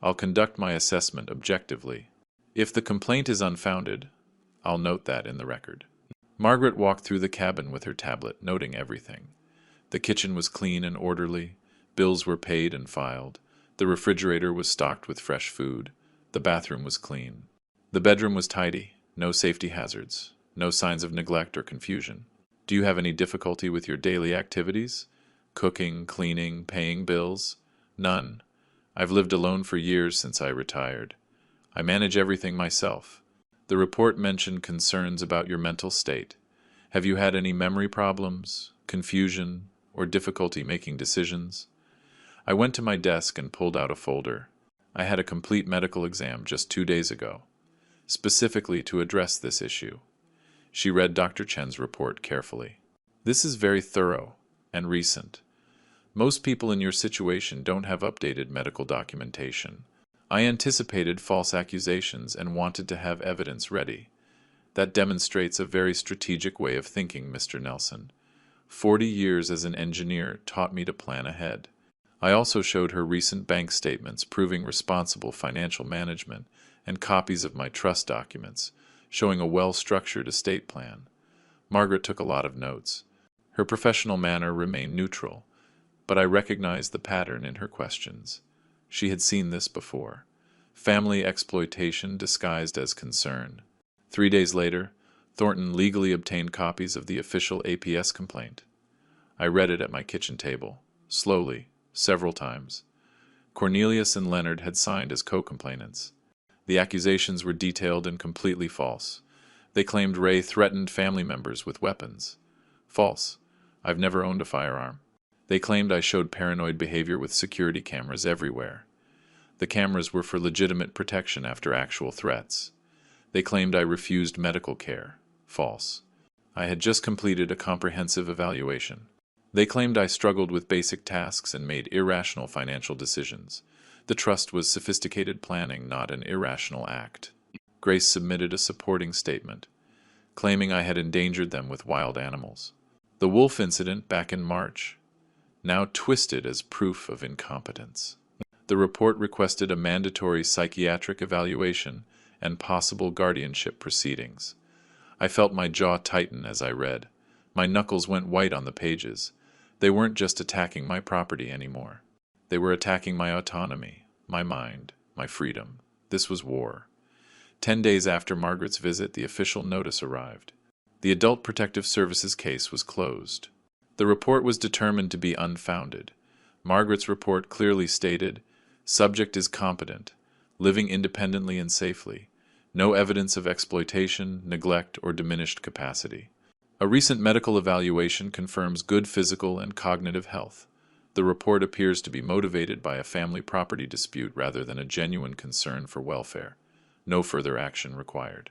I'll conduct my assessment objectively. If the complaint is unfounded, I'll note that in the record. Margaret walked through the cabin with her tablet, noting everything. The kitchen was clean and orderly. Bills were paid and filed. The refrigerator was stocked with fresh food. The bathroom was clean. The bedroom was tidy. No safety hazards. No signs of neglect or confusion. Do you have any difficulty with your daily activities? Cooking, cleaning, paying bills? None. I've lived alone for years since I retired. I manage everything myself. The report mentioned concerns about your mental state. Have you had any memory problems, confusion, or difficulty making decisions? I went to my desk and pulled out a folder. I had a complete medical exam just 2 days ago, specifically to address this issue. She read Dr. Chen's report carefully. This is very thorough and recent. Most people in your situation don't have updated medical documentation. I anticipated false accusations and wanted to have evidence ready. That demonstrates a very strategic way of thinking, Mr. Nelson. 40 years as an engineer taught me to plan ahead. I also showed her recent bank statements proving responsible financial management and copies of my trust documents, showing a well-structured estate plan. Margaret took a lot of notes. Her professional manner remained neutral, but I recognized the pattern in her questions. She had seen this before. Family exploitation disguised as concern. 3 days later, Thornton legally obtained copies of the official APS complaint. I read it at my kitchen table, slowly, several times. Cornelius and Leonard had signed as co-complainants. The accusations were detailed and completely false. They claimed Ray threatened family members with weapons. False. I've never owned a firearm. They claimed I showed paranoid behavior with security cameras everywhere. The cameras were for legitimate protection after actual threats. They claimed I refused medical care. False. I had just completed a comprehensive evaluation. They claimed I struggled with basic tasks and made irrational financial decisions. The trust was sophisticated planning, not an irrational act. Grace submitted a supporting statement, claiming I had endangered them with wild animals. The wolf incident back in March, now twisted as proof of incompetence. The report requested a mandatory psychiatric evaluation and possible guardianship proceedings. I felt my jaw tighten as I read. My knuckles went white on the pages. They weren't just attacking my property anymore. They were attacking my autonomy, my mind, my freedom. This was war. 10 days after Margaret's visit, the official notice arrived. The Adult Protective Services case was closed. The report was determined to be unfounded. Margaret's report clearly stated, subject is competent, living independently and safely. No evidence of exploitation, neglect, or diminished capacity. A recent medical evaluation confirms good physical and cognitive health. The report appears to be motivated by a family property dispute rather than a genuine concern for welfare. No further action required.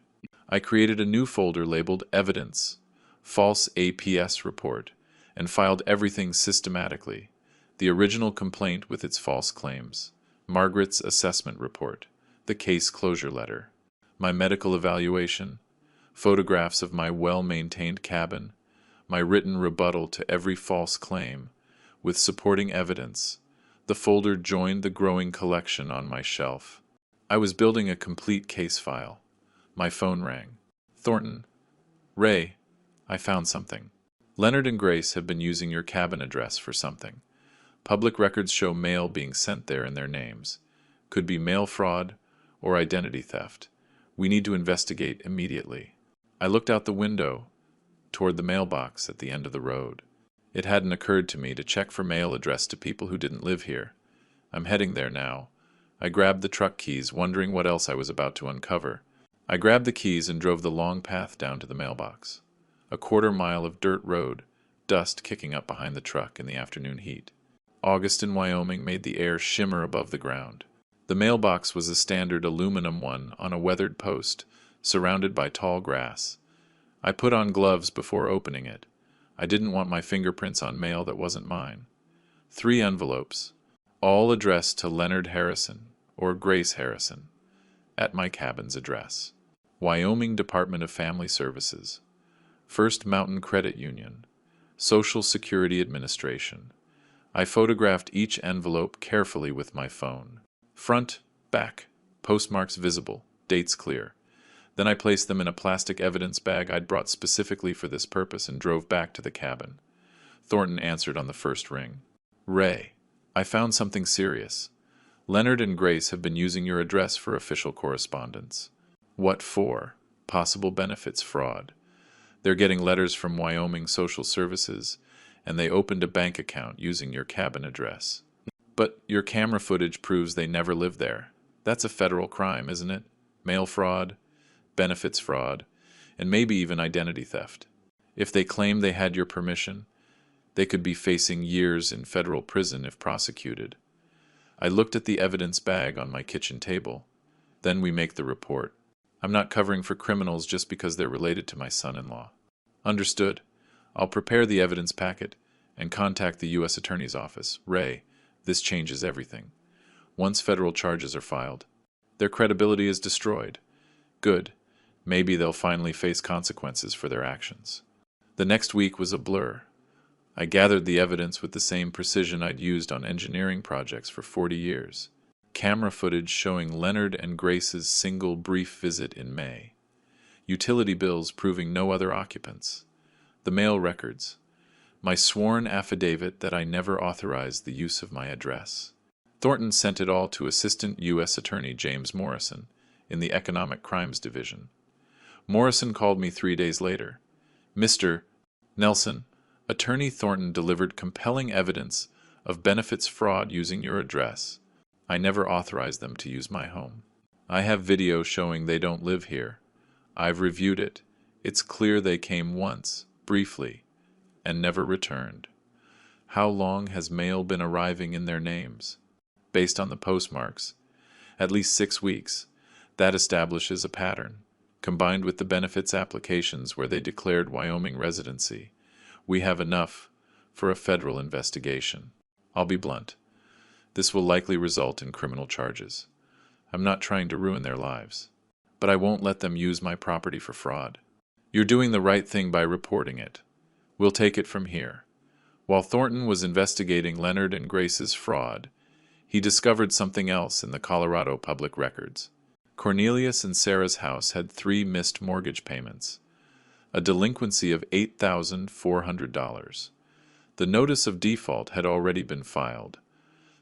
I created a new folder labeled Evidence, False APS Report, and filed everything systematically. The original complaint with its false claims, Margaret's assessment report, the case closure letter, my medical evaluation, photographs of my well-maintained cabin, my written rebuttal to every false claim, with supporting evidence. The folder joined the growing collection on my shelf. I was building a complete case file. My phone rang. Thornton. Ray, I found something. Leonard and Grace have been using your cabin address for something. Public records show mail being sent there in their names. Could be mail fraud or identity theft. We need to investigate immediately. I looked out the window toward the mailbox at the end of the road. It hadn't occurred to me to check for mail addressed to people who didn't live here. I'm heading there now. I grabbed the truck keys, wondering what else I was about to uncover. I grabbed the keys and drove the long path down to the mailbox. A quarter-mile of dirt road, dust kicking up behind the truck in the afternoon heat. August in Wyoming made the air shimmer above the ground. The mailbox was a standard aluminum one on a weathered post, surrounded by tall grass. I put on gloves before opening it. I didn't want my fingerprints on mail that wasn't mine. 3 envelopes, all addressed to Leonard Harrison, or Grace Harrison, at my cabin's address. Wyoming Department of Family Services, First Mountain Credit Union, Social Security Administration. I photographed each envelope carefully with my phone. Front, back, postmarks visible, dates clear. Then I placed them in a plastic evidence bag I'd brought specifically for this purpose and drove back to the cabin. Thornton answered on the first ring. Ray, I found something serious. Leonard and Grace have been using your address for official correspondence. What for? Possible benefits fraud. They're getting letters from Wyoming Social Services, and they opened a bank account using your cabin address. But your camera footage proves they never lived there. That's a federal crime, isn't it? Mail fraud, benefits fraud, and maybe even identity theft. If they claim they had your permission, they could be facing years in federal prison if prosecuted. I looked at the evidence bag on my kitchen table. Then we make the report. I'm not covering for criminals just because they're related to my son-in-law. Understood. I'll prepare the evidence packet and contact the U.S. Attorney's Office. Ray, this changes everything. Once federal charges are filed, their credibility is destroyed. Good. Maybe they'll finally face consequences for their actions. The next week was a blur. I gathered the evidence with the same precision I'd used on engineering projects for 40 years. Camera footage showing Leonard and Grace's single brief visit in May. Utility bills proving no other occupants. The mail records. My sworn affidavit that I never authorized the use of my address. Thornton sent it all to Assistant U.S. Attorney James Morrison in the Economic Crimes Division. Morrison called me 3 days later. Mr. Nelson, Attorney Thornton delivered compelling evidence of benefits fraud using your address. I never authorized them to use my home. I have video showing they don't live here. I've reviewed it. It's clear they came once, briefly, and never returned. How long has mail been arriving in their names? Based on the postmarks, at least 6 weeks. That establishes a pattern. Combined with the benefits applications where they declared Wyoming residency, we have enough for a federal investigation. I'll be blunt. This will likely result in criminal charges. I'm not trying to ruin their lives, but I won't let them use my property for fraud. You're doing the right thing by reporting it. We'll take it from here. While Thornton was investigating Leonard and Grace's fraud, he discovered something else in the Colorado public records. Cornelius and Sarah's house had 3 missed mortgage payments, a delinquency of $8,400. The notice of default had already been filed,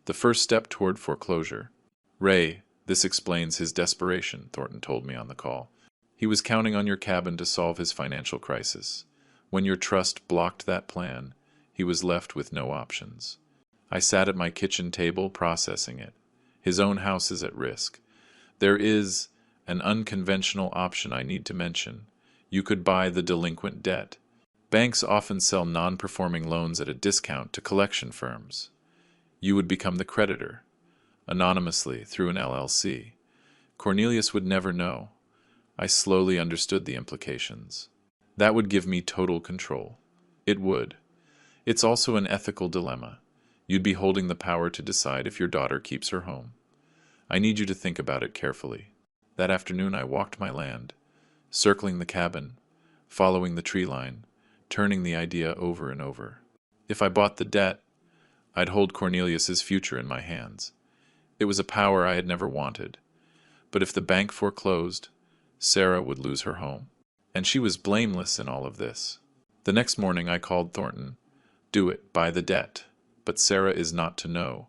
the first step toward foreclosure. Ray, this explains his desperation, Thornton told me on the call. He was counting on your cabin to solve his financial crisis. When your trust blocked that plan, he was left with no options. I sat at my kitchen table processing it. His own house is at risk. There is an unconventional option I need to mention. You could buy the delinquent debt. Banks often sell non-performing loans at a discount to collection firms. You would become the creditor, anonymously through an LLC. Cornelius would never know. I slowly understood the implications. That would give me total control. It would. It's also an ethical dilemma. You'd be holding the power to decide if your daughter keeps her home. I need you to think about it carefully. That afternoon I walked my land, circling the cabin, following the tree line, turning the idea over and over. If I bought the debt, I'd hold Cornelius's future in my hands. It was a power I had never wanted. But if the bank foreclosed, Sarah would lose her home. And she was blameless in all of this. The next morning I called Thornton. Do it, buy the debt. But Sarah is not to know.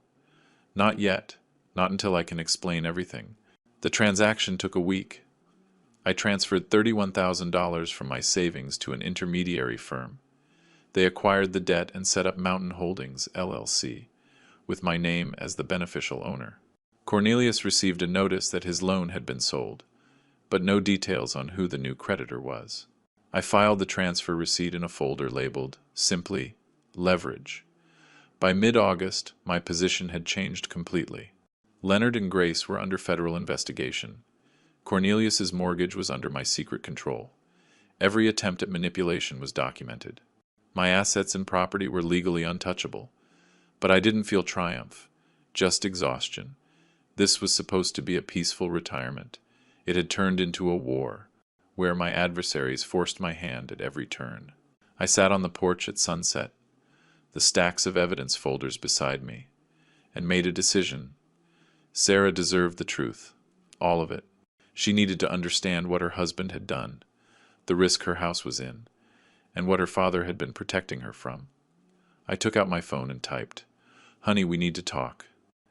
Not yet. Not until I can explain everything. The transaction took a week. I transferred $31,000 from my savings to an intermediary firm. They acquired the debt and set up Mountain Holdings, LLC, with my name as the beneficial owner. Cornelius received a notice that his loan had been sold, but no details on who the new creditor was. I filed the transfer receipt in a folder labeled, simply, Leverage. By mid-August, my position had changed completely. Leonard and Grace were under federal investigation. Cornelius's mortgage was under my secret control. Every attempt at manipulation was documented. My assets and property were legally untouchable. But I didn't feel triumph, just exhaustion. This was supposed to be a peaceful retirement. It had turned into a war, where my adversaries forced my hand at every turn. I sat on the porch at sunset, the stacks of evidence folders beside me, and made a decision. Sarah deserved the truth, all of it. She needed to understand what her husband had done, the risk her house was in, and what her father had been protecting her from. I took out my phone and typed, "Honey, we need to talk.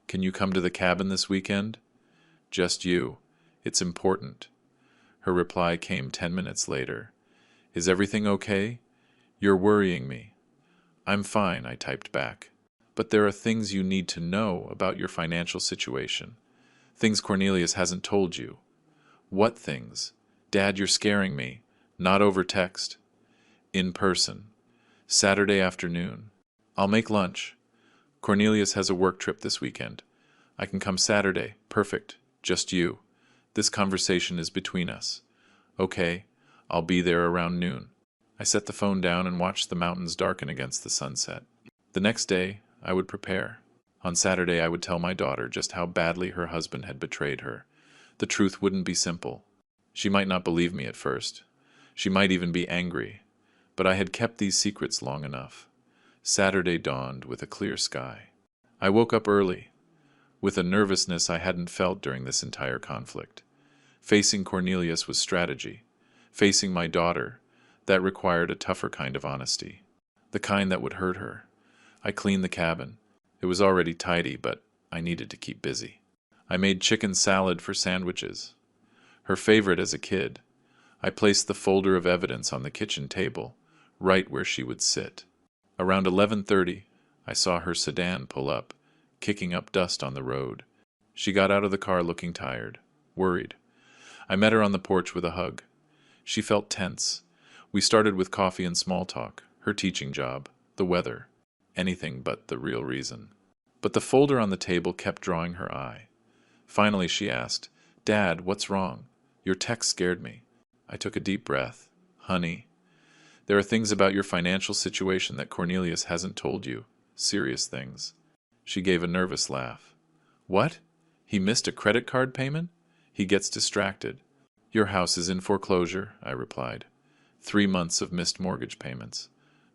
Can you come to the cabin this weekend? Just you. It's important." Her reply came 10 minutes later. "Is everything okay? You're worrying me." "I'm fine," I typed back. "But there are things you need to know about your financial situation. Things Cornelius hasn't told you." "What things?" Dad, you're scaring me. Not over text. In person. Saturday afternoon. I'll make lunch. Cornelius has a work trip this weekend. I can come Saturday. Perfect. Just you. This conversation is between us. Okay, I'll be there around noon. I set the phone down and watched the mountains darken against the sunset. The next day, I would prepare. On Saturday, I would tell my daughter just how badly her husband had betrayed her. The truth wouldn't be simple. She might not believe me at first. She might even be angry. But I had kept these secrets long enough. Saturday dawned with a clear sky. I woke up early, with a nervousness I hadn't felt during this entire conflict. Facing Cornelius was strategy. Facing my daughter, that required a tougher kind of honesty. The kind that would hurt her. I cleaned the cabin. It was already tidy, but I needed to keep busy. I made chicken salad for sandwiches. Her favorite as a kid. I placed the folder of evidence on the kitchen table, right where she would sit. Around 11:30, I saw her sedan pull up, kicking up dust on the road. She got out of the car looking tired, worried. I met her on the porch with a hug. She felt tense. We started with coffee and small talk, her teaching job, the weather, anything but the real reason. But the folder on the table kept drawing her eye. Finally she asked, "Dad, what's wrong? Your text scared me." I took a deep breath. "Honey, there are things about your financial situation that Cornelius hasn't told you. Serious things." She gave a nervous laugh. "What? He missed a credit card payment? He gets distracted." "Your house is in foreclosure," I replied. 3 months of missed mortgage payments.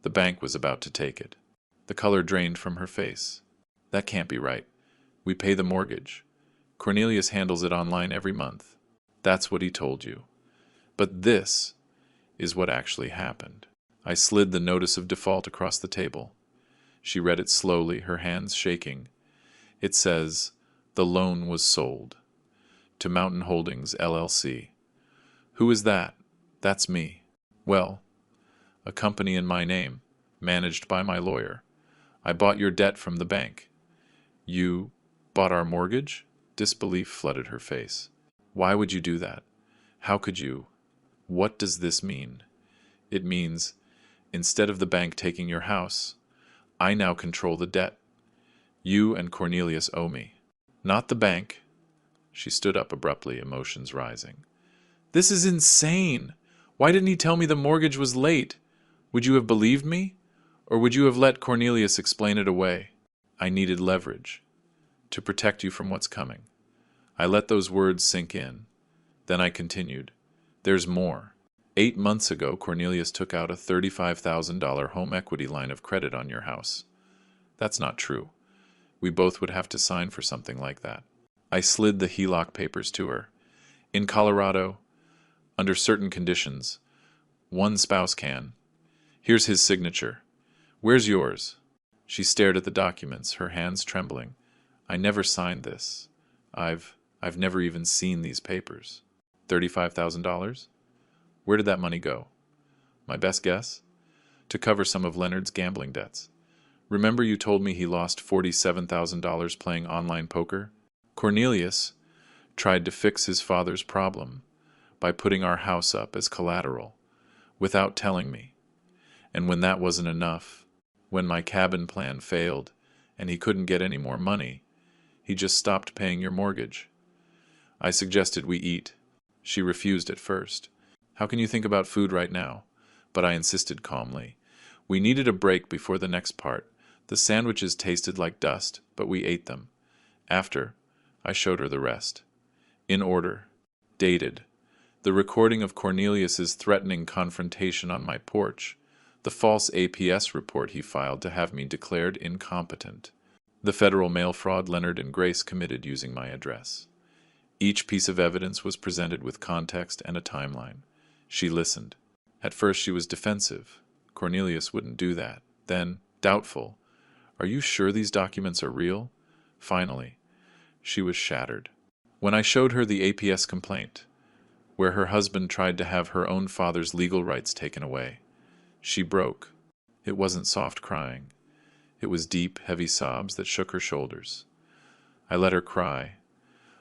The bank was about to take it. The color drained from her face. "That can't be right. We pay the mortgage. Cornelius handles it online every month." "That's what he told you. But this is what actually happened." I slid the notice of default across the table. She read it slowly, her hands shaking. It says, "The loan was sold to Mountain Holdings, LLC. "Who is that?" "That's me." "Well, a company in my name, managed by my lawyer. I bought your debt from the bank." "You bought our mortgage?" Disbelief flooded her face. "Why would you do that? How could you? What does this mean?" "It means, instead of the bank taking your house, I now control the debt. You and Cornelius owe me. Not the bank." She stood up abruptly, emotions rising. "This is insane! Why didn't he tell me the mortgage was late? Would you have believed me? Or would you have let Cornelius explain it away?" "I needed leverage to protect you from what's coming." I let those words sink in. Then I continued. "There's more. 8 months ago, Cornelius took out a $35,000 home equity line of credit on your house." "That's not true. We both would have to sign for something like that." I slid the HELOC papers to her. "In Colorado, under certain conditions, one spouse can. Here's his signature. Where's yours?" She stared at the documents, her hands trembling. "I never signed this. I've never even seen these papers." $35,000? Where did that money go? My best guess? To cover some of Leonard's gambling debts. Remember you told me he lost $47,000 playing online poker? Cornelius tried to fix his father's problem by putting our house up as collateral, without telling me. And when that wasn't enough, when my cabin plan failed and he couldn't get any more money, he just stopped paying your mortgage. I suggested we eat. She refused at first. "How can you think about food right now?" But I insisted calmly. We needed a break before the next part. The sandwiches tasted like dust, but we ate them. After, I showed her the rest. In order. Dated. The recording of Cornelius's threatening confrontation on my porch. The false APS report he filed to have me declared incompetent. The federal mail fraud Leonard and Grace committed using my address. Each piece of evidence was presented with context and a timeline. She listened. At first she was defensive. Cornelius wouldn't do that. Then, doubtful. "Are you sure these documents are real?" Finally, she was shattered. When I showed her the APS complaint, where her husband tried to have her own father's legal rights taken away, she broke. It wasn't soft crying. It was deep, heavy sobs that shook her shoulders. I let her cry.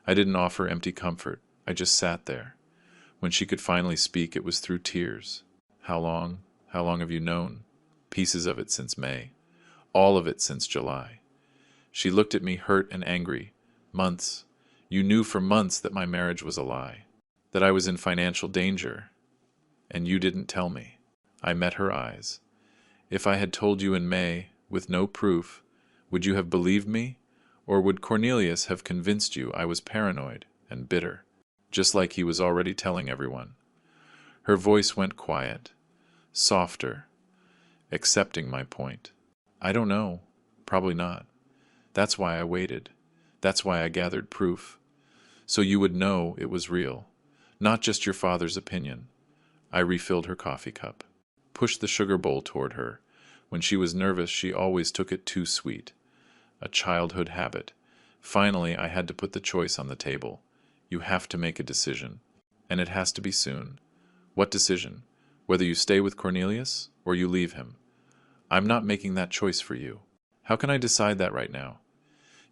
I didn't offer empty comfort. I just sat there. When she could finally speak, it was through tears. How long? How long have you known? Pieces of it since May. All of it since July. She looked at me hurt and angry. Months. You knew for months that my marriage was a lie, that I was in financial danger, and you didn't tell me. I met her eyes. If I had told you in May, with no proof, would you have believed me, or would Cornelius have convinced you I was paranoid and bitter, just like he was already telling everyone? Her voice went quiet, softer, accepting my point. I don't know. Probably not. That's why I waited. That's why I gathered proof. So you would know it was real, not just your father's opinion. I refilled her coffee cup, pushed the sugar bowl toward her. When she was nervous, she always took it too sweet. A childhood habit. Finally, I had to put the choice on the table. You have to make a decision, and it has to be soon. What decision? Whether you stay with Cornelius or you leave him. I'm not making that choice for you. How can I decide that right now?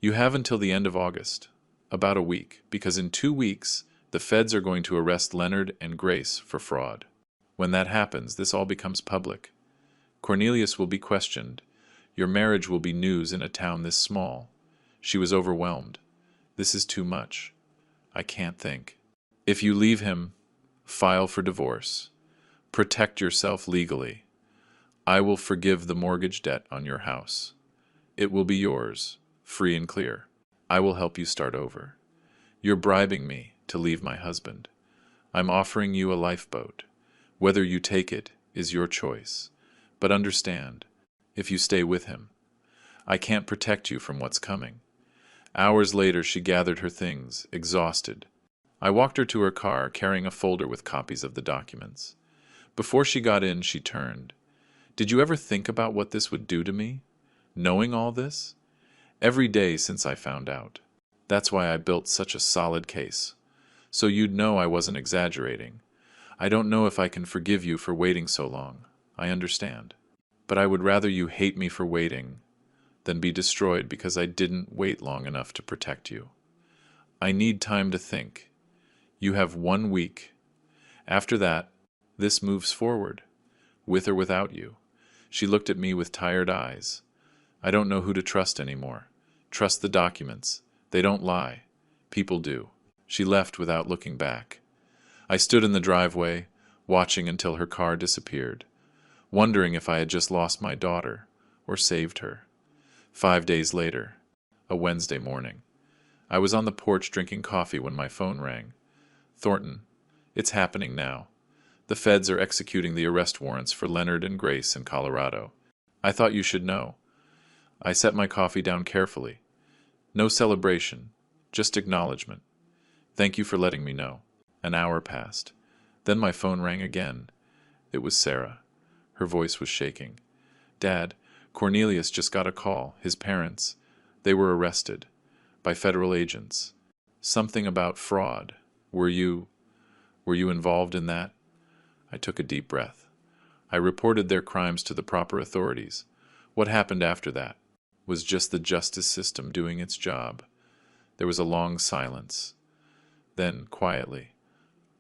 You have until the end of August, about a week, because in 2 weeks, the feds are going to arrest Leonard and Grace for fraud. When that happens, this all becomes public. Cornelius will be questioned. Your marriage will be news in a town this small. She was overwhelmed. This is too much. I can't think. If you leave him, file for divorce. Protect yourself legally. I will forgive the mortgage debt on your house. It will be yours, free and clear. I will help you start over. You're bribing me to leave my husband. I'm offering you a lifeboat. Whether you take it is your choice. But understand, if you stay with him, I can't protect you from what's coming. Hours later, she gathered her things, exhausted. I walked her to her car, carrying a folder with copies of the documents. Before she got in, she turned. Did you ever think about what this would do to me? Knowing all this? Every day since I found out. That's why I built such a solid case. So you'd know I wasn't exaggerating. I don't know if I can forgive you for waiting so long. I understand. But I would rather you hate me for waiting than be destroyed because I didn't wait long enough to protect you. I need time to think. You have 1 week. After that, this moves forward, with or without you. She looked at me with tired eyes. I don't know who to trust anymore. Trust the documents. They don't lie. People do. She left without looking back. I stood in the driveway, watching until her car disappeared, wondering if I had just lost my daughter or saved her. 5 days later, a Wednesday morning, I was on the porch drinking coffee when my phone rang. Thornton, it's happening now. The feds are executing the arrest warrants for Leonard and Grace in Colorado. I thought you should know. I set my coffee down carefully. No celebration, just acknowledgement. Thank you for letting me know. An hour passed. Then my phone rang again. It was Sarah. Her voice was shaking. Dad, Cornelius just got a call. His parents, they were arrested by federal agents. Something about fraud. Were you involved in that? I took a deep breath. I reported their crimes to the proper authorities. What happened after that was just the justice system doing its job. There was a long silence. Then, quietly,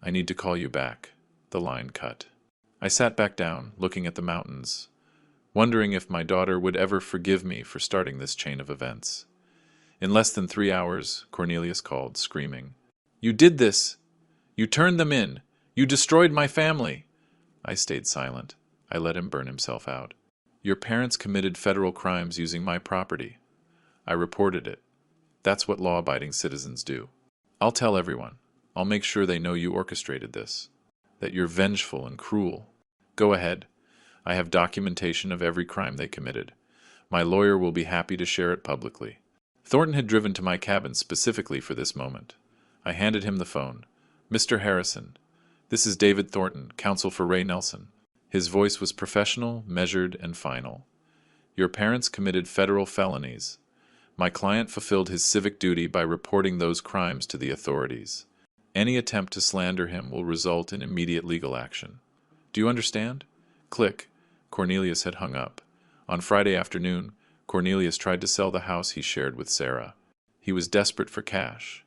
I need to call you back. The line cut. I sat back down, looking at the mountains, wondering if my daughter would ever forgive me for starting this chain of events. In less than 3 hours, Cornelius called, screaming, "You did this! You turned them in! You destroyed my family!" I stayed silent. I let him burn himself out. Your parents committed federal crimes using my property. I reported it. That's what law-abiding citizens do. I'll tell everyone. I'll make sure they know you orchestrated this, that you're vengeful and cruel. Go ahead. I have documentation of every crime they committed. My lawyer will be happy to share it publicly. Thornton had driven to my cabin specifically for this moment. I handed him the phone. "Mr. Harrison, this is David Thornton, counsel for Ray Nelson." His voice was professional, measured, and final. "Your parents committed federal felonies. My client fulfilled his civic duty by reporting those crimes to the authorities. Any attempt to slander him will result in immediate legal action. Do you understand?" Click. Cornelius had hung up. On Friday afternoon, Cornelius tried to sell the house he shared with Sarah. He was desperate for cash,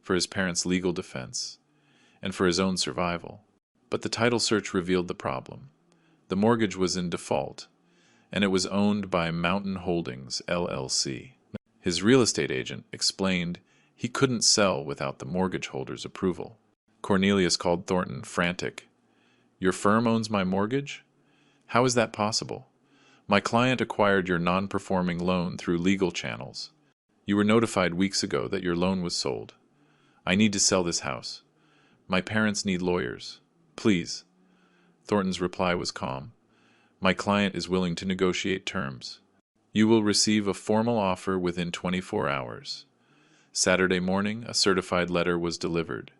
for his parents' legal defense. and for his own survival. But the title search revealed the problem. The mortgage was in default, and it was owned by Mountain Holdings, LLC. His real estate agent explained he couldn't sell without the mortgage holder's approval. Cornelius called Thornton, frantic. "Your firm owns my mortgage? How is that possible? My client acquired your non-performing loan through legal channels. You were notified weeks ago that your loan was sold. I need to sell this house. My parents need lawyers. Please." Thornton's reply was calm. "My client is willing to negotiate terms. You will receive a formal offer within 24 hours. Saturday morning, a certified letter was delivered.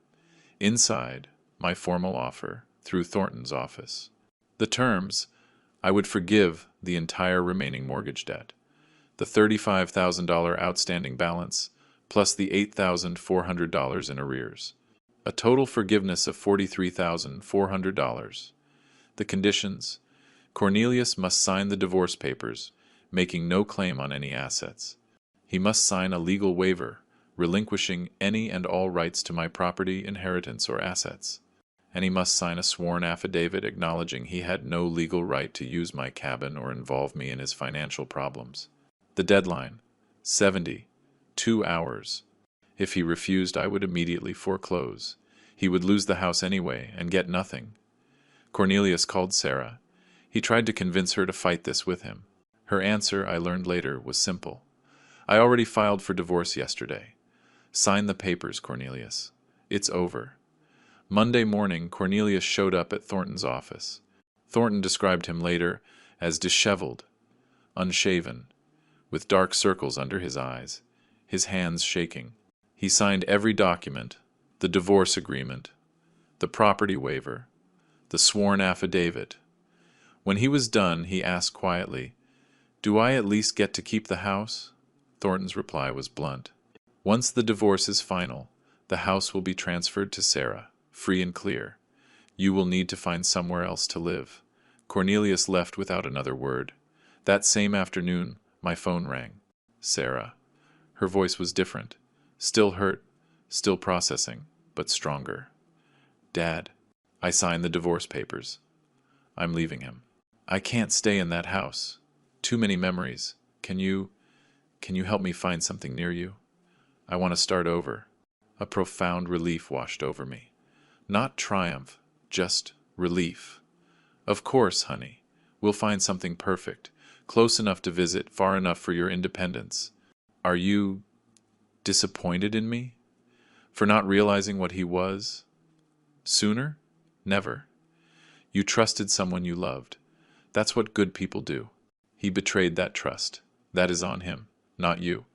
Inside, my formal offer through Thornton's office. The terms: I would forgive the entire remaining mortgage debt, the $35,000 outstanding balance, plus the $8,400 in arrears. A total forgiveness of $43,400. The conditions: Cornelius must sign the divorce papers, making no claim on any assets. He must sign a legal waiver, relinquishing any and all rights to my property, inheritance, or assets. And he must sign a sworn affidavit acknowledging he had no legal right to use my cabin or involve me in his financial problems. The deadline: 72 hours. If he refused, I would immediately foreclose. He would lose the house anyway and get nothing. Cornelius called Sarah. He tried to convince her to fight this with him. Her answer, I learned later, was simple. "I already filed for divorce yesterday. Sign the papers, Cornelius. It's over." Monday morning, Cornelius showed up at Thornton's office. Thornton described him later as disheveled, unshaven, with dark circles under his eyes, his hands shaking. He signed every document: the divorce agreement, the property waiver, the sworn affidavit. When he was done, he asked quietly, "Do I at least get to keep the house?" Thornton's reply was blunt. "Once the divorce is final, the house will be transferred to Sarah, free and clear. You will need to find somewhere else to live." Cornelius left without another word. That same afternoon, my phone rang. Sarah. Her voice was different. Still hurt, still processing, but stronger. "Dad, I signed the divorce papers. I'm leaving him. I can't stay in that house. Too many memories. Can you help me find something near you? I want to start over." A profound relief washed over me. Not triumph, just relief. "Of course, honey. We'll find something perfect, close enough to visit, far enough for your independence. Are you disappointed in me? For not realizing what he was? Sooner? Never. You trusted someone you loved. That's what good people do. He betrayed that trust. That is on him, not you."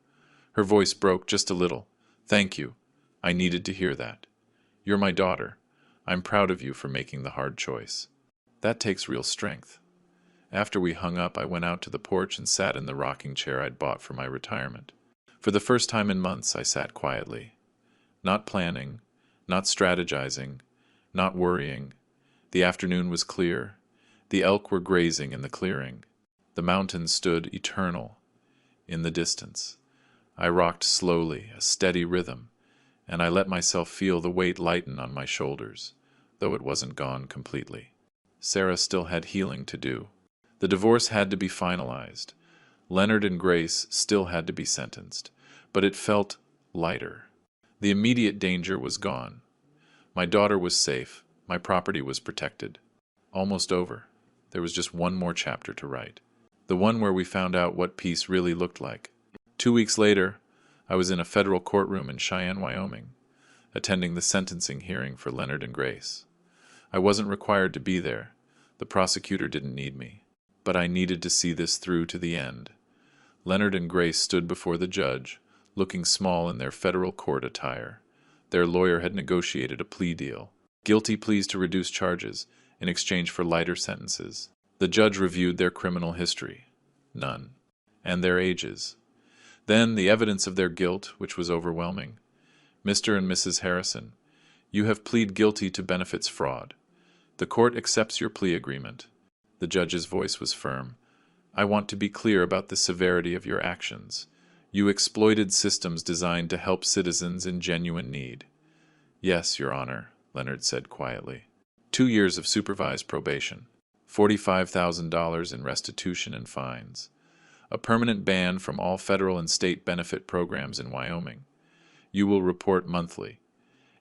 Her voice broke just a little. "Thank you. I needed to hear that. You're my daughter. I'm proud of you for making the hard choice. That takes real strength." After we hung up, I went out to the porch and sat in the rocking chair I'd bought for my retirement. For the first time in months, I sat quietly. Not planning, not strategizing, not worrying. The afternoon was clear. The elk were grazing in the clearing. The mountains stood eternal in the distance. I rocked slowly, a steady rhythm, and I let myself feel the weight lighten on my shoulders, though it wasn't gone completely. Sarah still had healing to do. The divorce had to be finalized. Leonard and Grace still had to be sentenced, but it felt lighter. The immediate danger was gone. My daughter was safe. My property was protected. Almost over. There was just one more chapter to write. The one where we found out what peace really looked like. 2 weeks later, I was in a federal courtroom in Cheyenne, Wyoming, attending the sentencing hearing for Leonard and Grace. I wasn't required to be there. The prosecutor didn't need me. But I needed to see this through to the end. Leonard and Grace stood before the judge, looking small in their federal court attire. Their lawyer had negotiated a plea deal. Guilty pleas to reduce charges in exchange for lighter sentences. The judge reviewed their criminal history. None. And their ages. Then the evidence of their guilt, which was overwhelming. "Mr. and Mrs. Harrison, you have plead guilty to benefits fraud. The court accepts your plea agreement." The judge's voice was firm. "I want to be clear about the severity of your actions. You exploited systems designed to help citizens in genuine need." "Yes, Your Honor," Leonard said quietly. 2 years of supervised probation, $45,000 in restitution and fines, a permanent ban from all federal and state benefit programs in Wyoming. You will report monthly.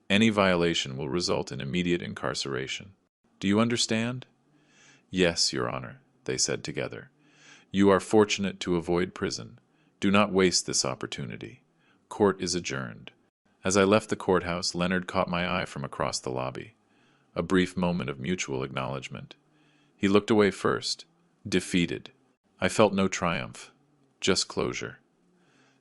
Any violation will result in immediate incarceration. Do you understand? Yes, Your Honor, they said together. You are fortunate to avoid prison. Do not waste this opportunity. Court is adjourned. As I left the courthouse, Leonard caught my eye from across the lobby. A brief moment of mutual acknowledgement. He looked away first, defeated. I felt no triumph, just closure.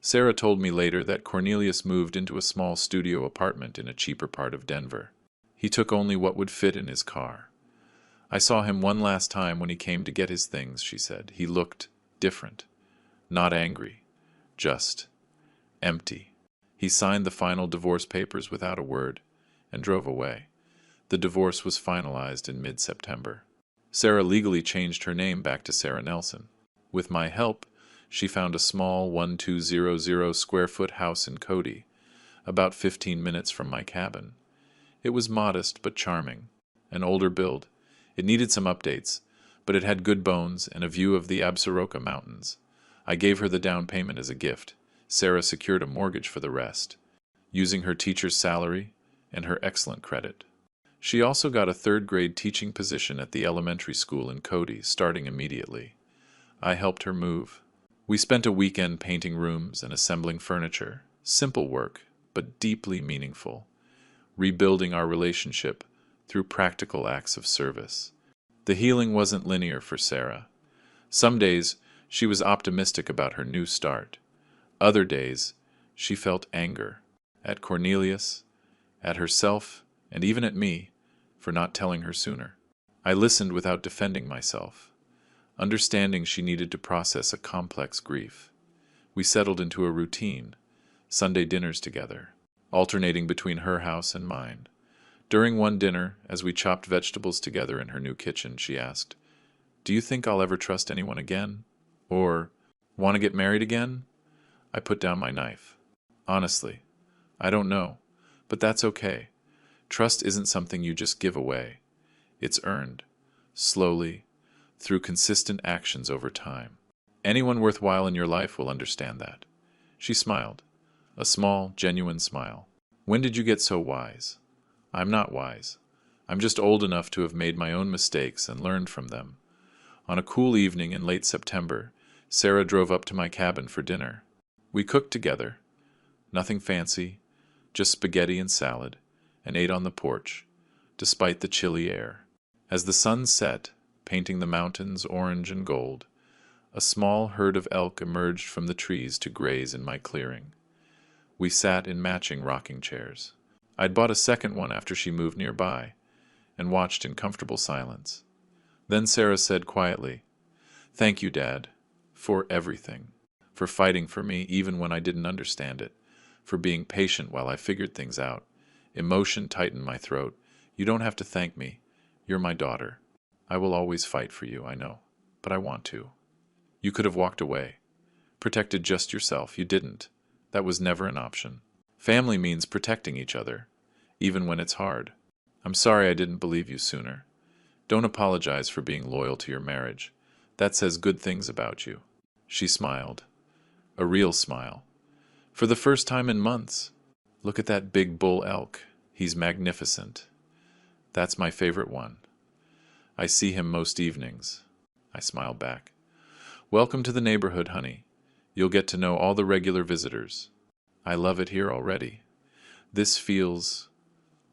Sarah told me later that Cornelius moved into a small studio apartment in a cheaper part of Denver. He took only what would fit in his car. I saw him one last time when he came to get his things, she said. He looked different. Not angry, just empty. He signed the final divorce papers without a word and drove away. The divorce was finalized in mid-September. Sarah legally changed her name back to Sarah Nelson. With my help, she found a small 1200 square foot house in Cody, about 15 minutes from my cabin. It was modest but charming, an older build. It needed some updates, but it had good bones and a view of the Absaroka Mountains. I gave her the down payment as a gift. Sarah secured a mortgage for the rest, using her teacher's salary and her excellent credit. She also got a third-grade teaching position at the elementary school in Cody, starting immediately. I helped her move. We spent a weekend painting rooms and assembling furniture. Simple work, but deeply meaningful. Rebuilding our relationship through practical acts of service. The healing wasn't linear for Sarah. Some days, she was optimistic about her new start. Other days, she felt anger at Cornelius, at herself, and even at me for not telling her sooner. I listened without defending myself, understanding she needed to process a complex grief. We settled into a routine, Sunday dinners together, alternating between her house and mine. During one dinner, as we chopped vegetables together in her new kitchen, she asked, "Do you think I'll ever trust anyone again? Or, want to get married again?" I put down my knife. Honestly, I don't know, but that's okay. Trust isn't something you just give away. It's earned, slowly, through consistent actions over time. Anyone worthwhile in your life will understand that. She smiled, a small, genuine smile. When did you get so wise? I'm not wise. I'm just old enough to have made my own mistakes and learned from them. On a cool evening in late September, Sarah drove up to my cabin for dinner. We cooked together. Nothing fancy, just spaghetti and salad, and ate on the porch, despite the chilly air. As the sun set, painting the mountains orange and gold, a small herd of elk emerged from the trees to graze in my clearing. We sat in matching rocking chairs. I'd bought a second one after she moved nearby, and watched in comfortable silence. Then Sarah said quietly, "Thank you, Dad, for everything, for fighting for me even when I didn't understand it, for being patient while I figured things out." Emotion tightened my throat. "You don't have to thank me. You're my daughter. I will always fight for you, I know, but I want to." You could have walked away, protected just yourself. You didn't. That was never an option. Family means protecting each other, even when it's hard. I'm sorry I didn't believe you sooner. Don't apologize for being loyal to your marriage. That says good things about you. She smiled. A real smile. For the first time in months. Look at that big bull elk. He's magnificent. That's my favorite one. I see him most evenings. I smiled back. Welcome to the neighborhood, honey. You'll get to know all the regular visitors. I love it here already. This feels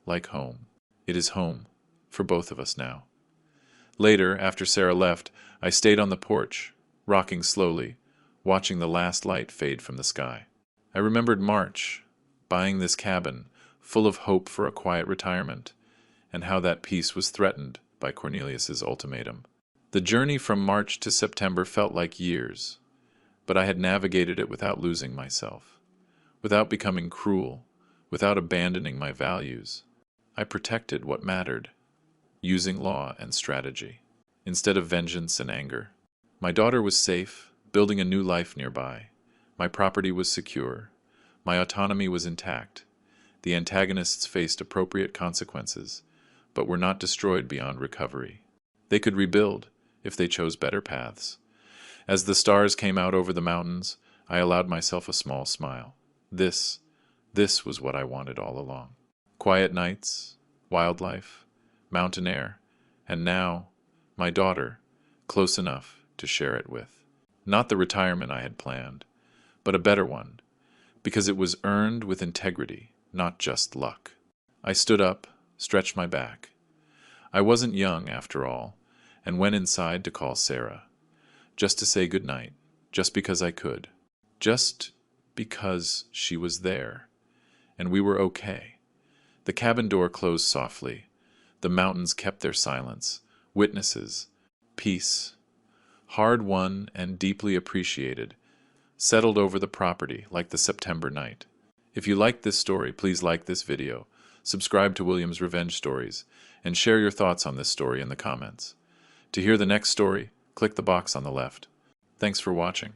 like home. It is home for both of us now. Later, after Sarah left, I stayed on the porch, rocking slowly, watching the last light fade from the sky. I remembered March, buying this cabin, full of hope for a quiet retirement, and how that peace was threatened by Cornelius's ultimatum. The journey from March to September felt like years, but I had navigated it without losing myself, without becoming cruel, without abandoning my values. I protected what mattered, using law and strategy, instead of vengeance and anger. My daughter was safe, building a new life nearby. My property was secure. My autonomy was intact. The antagonists faced appropriate consequences, but were not destroyed beyond recovery. They could rebuild if they chose better paths. As the stars came out over the mountains, I allowed myself a small smile. This was what I wanted all along. Quiet nights, wildlife, mountain air, and now, my daughter, close enough to share it with. Not the retirement I had planned, but a better one, because it was earned with integrity, not just luck. I stood up, stretched my back. I wasn't young, after all, and went inside to call Sarah, just to say good night, just because I could, just because she was there, and we were okay. The cabin door closed softly. The mountains kept their silence. Witnesses, peace, hard-won and deeply appreciated, settled over the property like the September night. If you liked this story, please like this video, subscribe to William's Revenge Stories, and share your thoughts on this story in the comments. To hear the next story, click the box on the left. Thanks for watching.